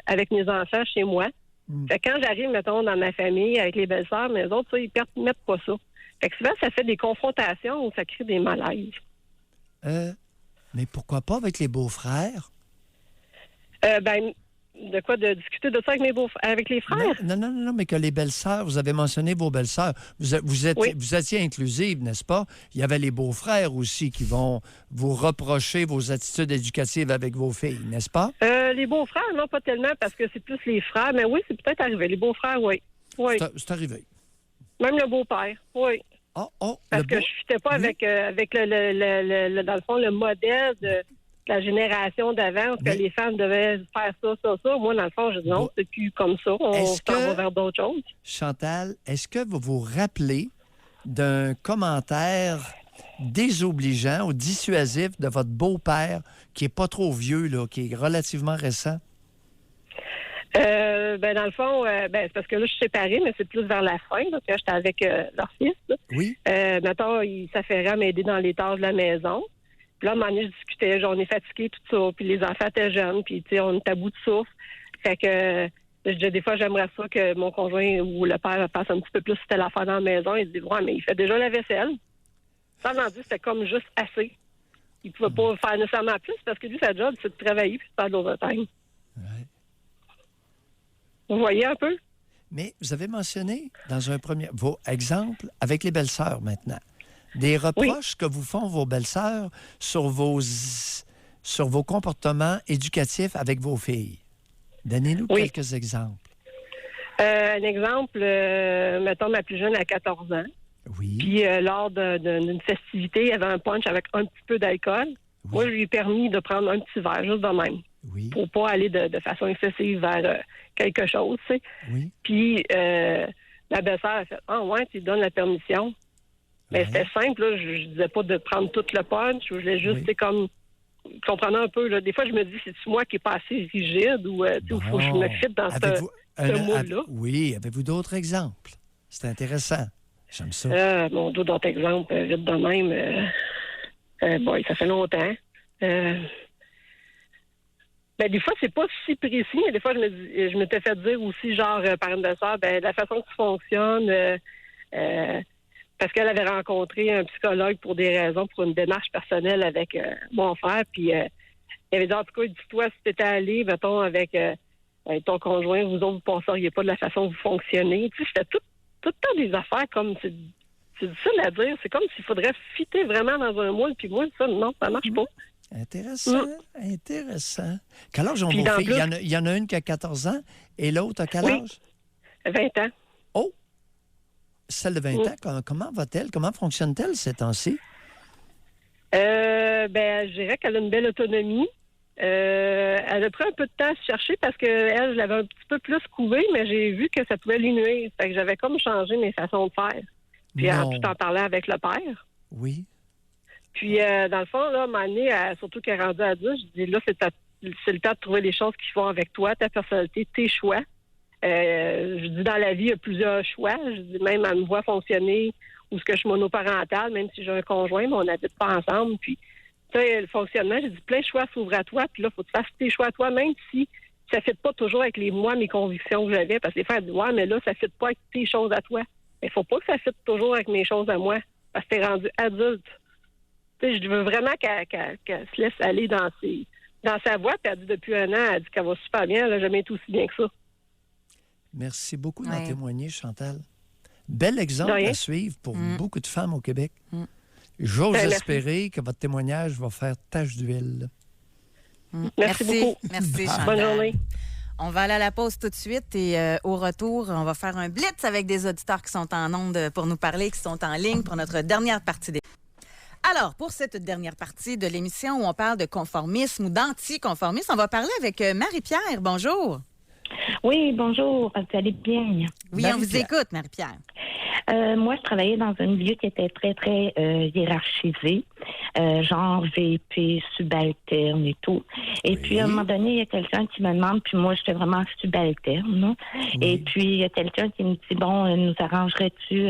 avec mes enfants chez moi. Fait que quand j'arrive, mettons, dans ma famille, avec les belles-sœurs, mais les autres, ça, ils permettent pas ça. Fait que souvent, ça fait des confrontations où ça crée des malaises. Mais pourquoi pas avec les beaux-frères? De quoi? De discuter de ça avec les frères? Non, mais que les belles-sœurs, vous avez mentionné vos belles-sœurs. Vous étiez inclusive, n'est-ce pas? Il y avait les beaux-frères aussi qui vont vous reprocher vos attitudes éducatives avec vos filles, n'est-ce pas? Les beaux-frères, non, pas tellement, parce que c'est plus les frères. Mais oui, c'est peut-être arrivé. Les beaux-frères, oui. C'est arrivé. Même le beau-père, oui. Parce que je ne fitais pas avec le dans le fond, le modèle de la génération d'avant, que les femmes devaient faire ça. Moi, dans le fond, je dis non, c'est plus comme ça. On s'en va vers d'autres choses. Chantal, est-ce que vous vous rappelez d'un commentaire désobligeant ou dissuasif de votre beau-père qui n'est pas trop vieux, là, qui est relativement récent? Dans le fond, c'est parce que là, je suis séparée, mais c'est plus vers la fin, là, quand j'étais avec leur fils. Là. Oui. Mettons, il s'affairait à m'aider dans les tâches de la maison. Puis là, à un moment donné, je discutais, genre, on est fatigué, tout ça. Puis les enfants étaient jeunes, puis, tu sais, on est à bout de souffle. Fait que, je disais, des fois, j'aimerais ça que mon conjoint ou le père fasse un petit peu plus si c'était l'affaire dans la maison. Il dit, ouais, mais il fait déjà la vaisselle. Ça, on en dit, c'était comme juste assez. Il pouvait pas faire nécessairement plus parce que lui, sa job, c'est de travailler puis de faire de l'overtime. Ouais. Vous voyez un peu? Mais vous avez mentionné dans un premier... vos exemples avec les belles-sœurs maintenant. Des reproches que vous font vos belles-sœurs sur vos comportements éducatifs avec vos filles. Donnez-nous quelques exemples. Un exemple, mettons, ma plus jeune a 14 ans. Oui. Puis lors d'une festivité, il y avait un punch avec un petit peu d'alcool. Oui. Moi, je lui ai permis de prendre un petit verre, juste de même. Oui. Pour pas aller de façon excessive vers quelque chose, tu sais. Oui. Puis ma belle-sœur a fait « Ah ouais, tu lui donnes la permission. » Mais c'était simple, là. Je disais pas de prendre tout le punch. Je voulais juste, c'est comme... Comprenant un peu, là. Des fois, je me dis, c'est-tu moi qui n'est pas assez rigide ou il faut que je me fitte dans ce moule-là? Oui. Avez-vous d'autres exemples? C'est intéressant. J'aime ça. D'autres exemples, vite de même. Ça fait longtemps. Ben, des fois, c'est pas si précis, mais des fois, je m'étais fait dire aussi, genre, par une de sœur, la façon que tu fonctionnes, parce qu'elle avait rencontré un psychologue pour des raisons, pour une démarche personnelle avec mon frère, puis il avait dit, en tout cas, dis-toi, si t'étais allé, mettons, avec ton conjoint, vous autres, vous penseriez pas de la façon que vous fonctionnez. Tu sais, c'était tout le temps des affaires comme, c'est difficile à dire, c'est comme s'il faudrait fitter vraiment dans un moule, puis moi, ça, non, ça marche pas. Intéressant, intéressant. Quel âge ont vos filles? Il y en a une qui a 14 ans et l'autre a quel âge? 20 ans. Oh! Celle de 20 ans, comment va-t-elle? Comment fonctionne-t-elle ces temps-ci? Je dirais qu'elle a une belle autonomie. Elle a pris un peu de temps à se chercher parce que elle, je l'avais un petit peu plus couvée, mais j'ai vu que ça pouvait lui nuire. Fait que j'avais comme changé mes façons de faire. Puis tout en parlant avec le père. Oui. Puis, dans le fond, là, à un moment donné, surtout qu'elle est rendue adulte, je dis là, c'est le temps de trouver les choses qui font avec toi, ta personnalité, tes choix. Je dis dans la vie, il y a plusieurs choix. Je dis même, elle me voit fonctionner ou ce que je suis monoparentale, même si j'ai un conjoint, mais on n'habite pas ensemble. Puis, tu sais, le fonctionnement, j'ai dit plein de choix s'ouvrent à toi. Puis là, il faut que tu fasses tes choix à toi, même si ça ne fit pas toujours avec mes convictions que j'avais. Parce que les fois, elle dit, ouais, mais là, ça ne fit pas avec tes choses à toi. Mais il ne faut pas que ça fit toujours avec mes choses à moi. Parce que tu es rendu adulte. Tu sais, je veux vraiment qu'elle se laisse aller dans sa voie. Puis elle dit depuis un an, elle dit qu'elle va super bien. Elle n'a jamais été aussi bien que ça. Merci beaucoup d'en témoigner, Chantal. Bel exemple à suivre pour beaucoup de femmes au Québec. J'ose espérer que votre témoignage va faire tache d'huile. Merci beaucoup. Merci, Chantal. Bonne journée. On va aller à la pause tout de suite et au retour, on va faire un blitz avec des auditeurs qui sont en onde pour nous parler, qui sont en ligne pour notre dernière partie des... Alors, pour cette dernière partie de l'émission où on parle de conformisme ou d'anticonformisme, on va parler avec Marie-Pierre. Bonjour. Oui, bonjour. Vous allez bien? Oui, on vous écoute, Marie-Pierre. Moi, je travaillais dans un milieu qui était très, très hiérarchisé, genre VP, subalterne et tout. Et puis, à un moment donné, il y a quelqu'un qui me demande, puis moi, j'étais vraiment subalterne. Là. Et puis, il y a quelqu'un qui me dit, bon, nous arrangerais-tu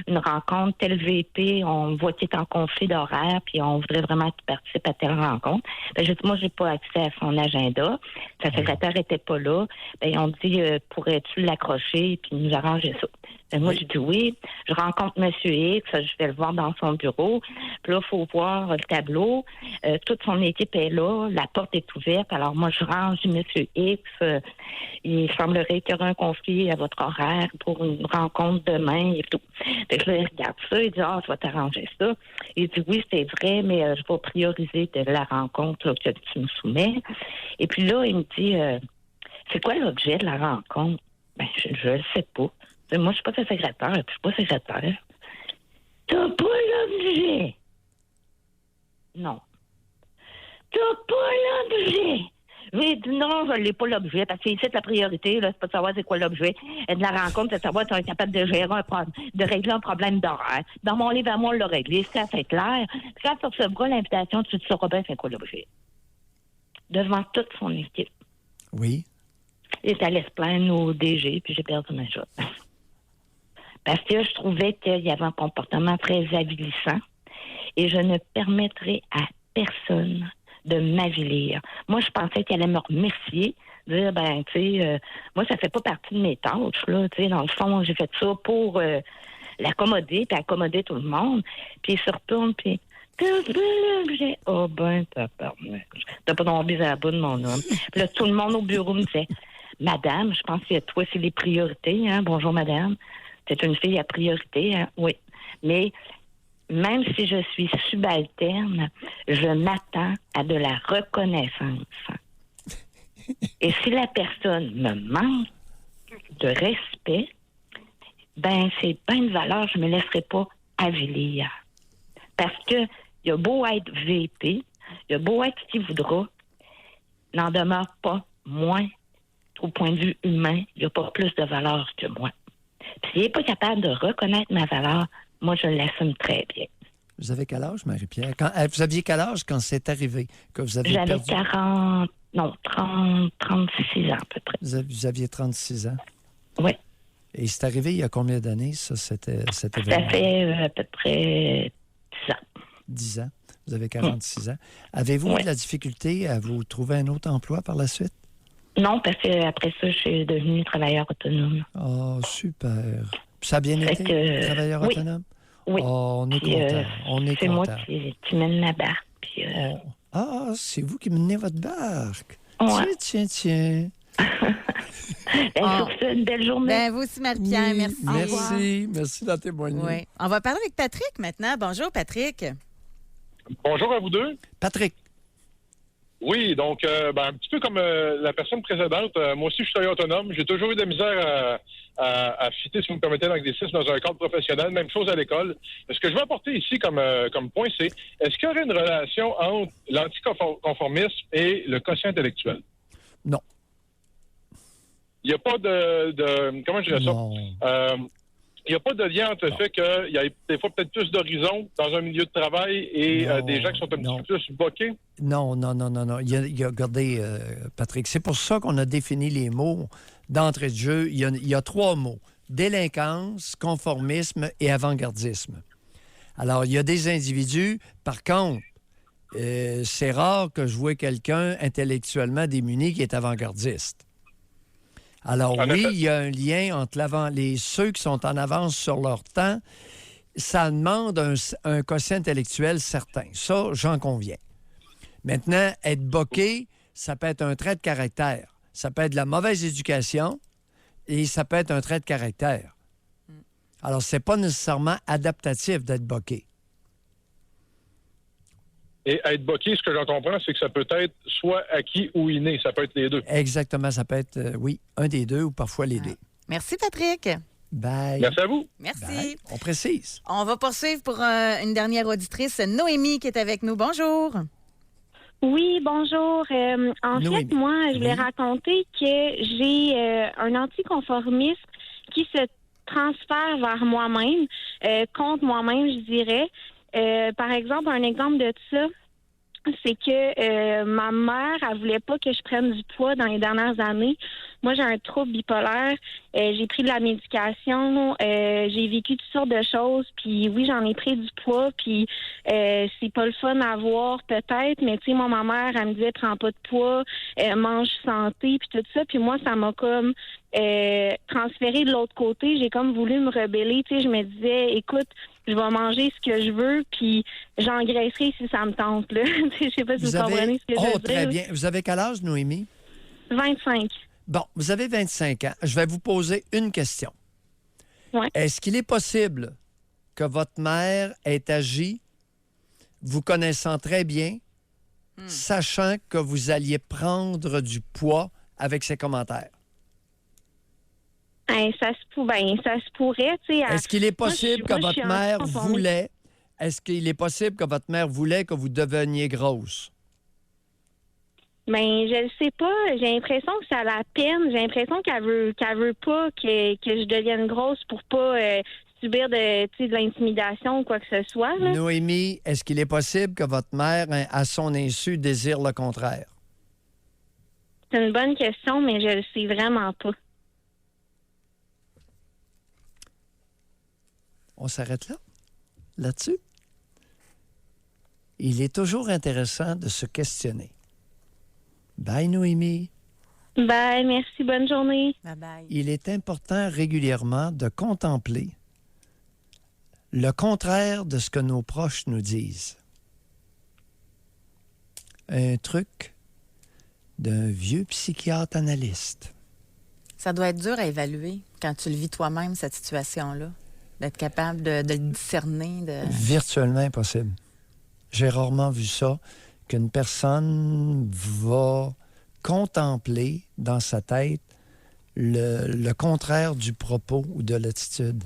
une rencontre, tel VP, on voit qu'il est en conflit d'horaire, puis on voudrait vraiment qu'il participe à telle rencontre. Ben, je dis, moi, j'ai pas accès à son agenda. Sa secrétaire était pas là. Ben, on dit, pourrais-tu l'accrocher, puis nous arranger ça? Ben, moi, je dis oui. Je rencontre M. X, je vais le voir dans son bureau. Puis là, il faut voir le tableau. Toute son équipe est là. La porte est ouverte. Alors, moi, je range M. X. Il semblerait qu'il y aura un conflit à votre horaire pour une rencontre demain et tout. Fait que là, il regarde ça. Il dit, je vais t'arranger ça. Il dit, oui, c'est vrai, mais je vais prioriser la rencontre là, que tu me soumets. Et puis là, il me dit, c'est quoi l'objet de la rencontre? Ben, je le sais pas. Moi, je suis pas sa secrétaire, puis je suis pas secrétaire. T'as pas l'objet. Non. T'as pas l'objet. J'ai dit non, je l'ai pas l'objet, parce que c'est la priorité, là, c'est pas de savoir c'est quoi l'objet. Et de la rencontre, c'est de savoir si on est capable de gérer de régler un problème d'horaire. Dans mon livre à moi, on l'a réglé, c'est assez clair. Puis quand tu recevras l'invitation, tu te sauras bien c'est quoi l'objet. Devant toute son équipe. Oui. Il est allé se plaindre au DG, puis j'ai perdu ma job. Parce que je trouvais qu'il y avait un comportement très avilissant et je ne permettrai à personne de m'avilir. Moi, je pensais qu'il allait me remercier, dire, moi, ça fait pas partie de mes tâches, là, tu sais, dans le fond, j'ai fait ça pour l'accommoder, puis accommoder tout le monde, puis il se retourne, puis t'as pas l'objet. Oh ben, t'as pas tombé à la bout de mon homme. Puis là, tout le monde au bureau me disait, Madame, je pense que toi, c'est les priorités, hein, bonjour, Madame. C'est une fille à priorité, hein? Oui. Mais même si je suis subalterne, je m'attends à de la reconnaissance. Et si la personne me manque de respect, ben c'est pas une valeur, je me laisserai pas avilir. Parce que il a beau être VP, il a beau être qui voudra, n'en demeure pas moins, au point de vue humain, il n'y a pas plus de valeur que moi. Puis s'il n'est pas capable de reconnaître ma valeur, moi, je l'assume très bien. Vous avez quel âge, Marie-Pierre? Vous aviez quel âge quand c'est arrivé? Que vous avez J'avais perdu... 36 ans à peu près. Vous aviez 36 ans? Oui. Et c'est arrivé il y a combien d'années, ça, cet événement? Ça fait à peu près 10 ans. 10 ans. Vous avez 46 ans. Avez-vous de la difficulté à vous trouver un autre emploi par la suite? Non, parce qu'après ça, je suis devenue travailleur autonome. Oh, super. Ça a bien été, travailleur autonome? Oui. Oh, on est content. On est c'est moi content. qui mène ma barque. Puis, Ah, c'est vous qui menez votre barque. Ouais. Tiens. Sur ça, une belle journée. Ben, vous aussi, Marie-Pierre, merci. Merci d'en témoigner. Oui. On va parler avec Patrick maintenant. Bonjour, Patrick. Bonjour à vous deux. Patrick. Oui, donc, un petit peu comme la personne précédente, moi aussi, je suis travailleur autonome. J'ai toujours eu de la misère à fitter, si vous me permettez l'anglicisme, dans un cadre professionnel. Même chose à l'école. Ce que je veux apporter ici comme point, c'est est-ce qu'il y aurait une relation entre l'anticonformisme et le quotient intellectuel? Non. Il n'y a pas de comment je dirais ça? Il n'y a pas de lien entre le fait qu'il y a des fois peut-être plus d'horizons dans un milieu de travail et des gens qui sont un petit peu plus bloqués? Non. Regardez, Patrick, c'est pour ça qu'on a défini les mots d'entrée de jeu. Il y a 3 mots. Délinquance, conformisme et avant-gardisme. Alors, il y a des individus, par contre, c'est rare que je vois quelqu'un intellectuellement démuni qui est avant-gardiste. Alors oui, il y a un lien entre ceux qui sont en avance sur leur temps. Ça demande un quotient intellectuel certain. Ça, j'en conviens. Maintenant, être boqué, ça peut être un trait de caractère. Ça peut être de la mauvaise éducation et ça peut être un trait de caractère. Alors, c'est pas nécessairement adaptatif d'être boqué. Et être boqué, ce que j'en comprends, c'est que ça peut être soit acquis ou inné. Ça peut être les deux. Exactement. Ça peut être, un des deux ou parfois les deux. Merci, Patrick. Bye. Merci à vous. Merci. Bye. On précise. On va poursuivre pour une dernière auditrice, Noémie, qui est avec nous. Bonjour. Oui, bonjour. En fait, moi, je voulais raconter que j'ai un anticonformisme qui se transfère vers moi-même, contre moi-même, je dirais. Par exemple, un exemple de ça, c'est que ma mère, elle voulait pas que je prenne du poids dans les dernières années. Moi, j'ai un trouble bipolaire. J'ai pris de la médication. J'ai vécu toutes sortes de choses. Puis oui, j'en ai pris du poids. Puis c'est pas le fun à voir peut-être. Mais tu sais, moi, ma mère, elle me disait prends pas de poids, mange santé, puis tout ça. Puis moi, ça m'a comme transféré de l'autre côté. J'ai comme voulu me rebeller. Tu sais, je me disais, écoute, je vais manger ce que je veux, puis j'engraisserai si ça me tente. Là. Je sais pas si vous comprenez ce que je veux dire. Très bien. Vous avez quel âge, Noémie? 25. Bon, vous avez 25 ans. Je vais vous poser une question. Ouais. Est-ce qu'il est possible que votre mère ait agi, vous connaissant très bien, sachant que vous alliez prendre du poids avec ses commentaires? Ça se pourrait. Est-ce qu'il est possible que votre mère voulait... Est-ce qu'il est possible que votre mère voulait que vous deveniez grosse? Ben, je le sais pas. J'ai l'impression que ça la peine. J'ai l'impression qu'elle veut pas que je devienne grosse pour pas subir de l'intimidation ou quoi que ce soit. Là. Noémie, est-ce qu'il est possible que votre mère, à son insu, désire le contraire? C'est une bonne question, mais je le sais vraiment pas. On s'arrête là-dessus. Il est toujours intéressant de se questionner. Bye, Noémie. Bye, merci, bonne journée. Bye-bye. Il est important régulièrement de contempler le contraire de ce que nos proches nous disent. Un truc d'un vieux psychiatre analyste. Ça doit être dur à évaluer quand tu le vis toi-même, cette situation-là. D'être capable de le discerner. Virtuellement impossible. J'ai rarement vu ça, qu'une personne va contempler dans sa tête le contraire du propos ou de l'attitude.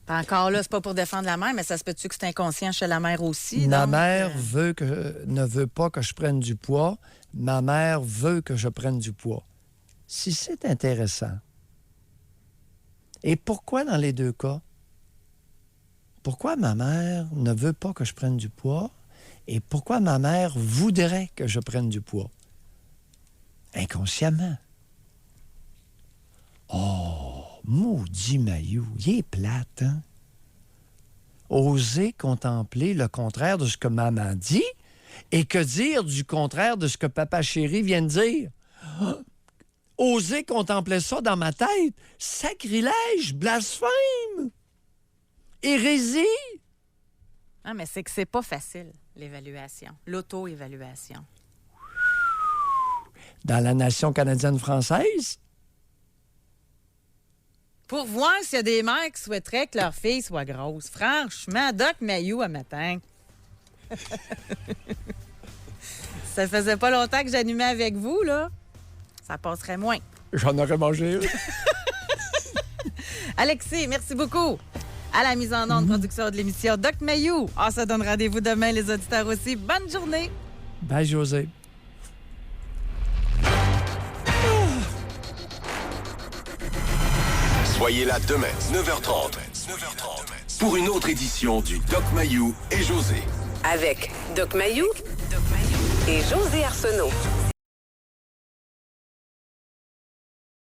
Encore là, c'est pas pour défendre la mère, mais ça se peut-tu que c'est inconscient chez la mère aussi? Ma mère ne veut pas que je prenne du poids. Ma mère veut que je prenne du poids. Si c'est intéressant. Et pourquoi dans les deux cas? Pourquoi ma mère ne veut pas que je prenne du poids et pourquoi ma mère voudrait que je prenne du poids? Inconsciemment. Oh, maudit Maillot, il est plate, hein? Oser contempler le contraire de ce que maman dit et que dire du contraire de ce que papa chéri vient de dire. Oser contempler ça dans ma tête. Sacrilège, blasphème, hérésie. Ah, mais c'est que c'est pas facile, l'évaluation, l'auto-évaluation. Dans la nation canadienne-française? Pour voir s'il y a des mères qui souhaiteraient que leur fille soit grosse. Franchement, Doc Mayou à matin. Ça faisait pas longtemps que j'animais avec vous, là. Ça passerait moins. J'en aurais mangé. Alexis, merci beaucoup. À la mise en onde, production de l'émission Doc Mayou. On se donne rendez-vous demain, les auditeurs aussi. Bonne journée. Bye, José. Soyez là demain, 9h30. Pour une autre édition du Doc Mayou et José. Avec Doc Mayou et José Arsenault.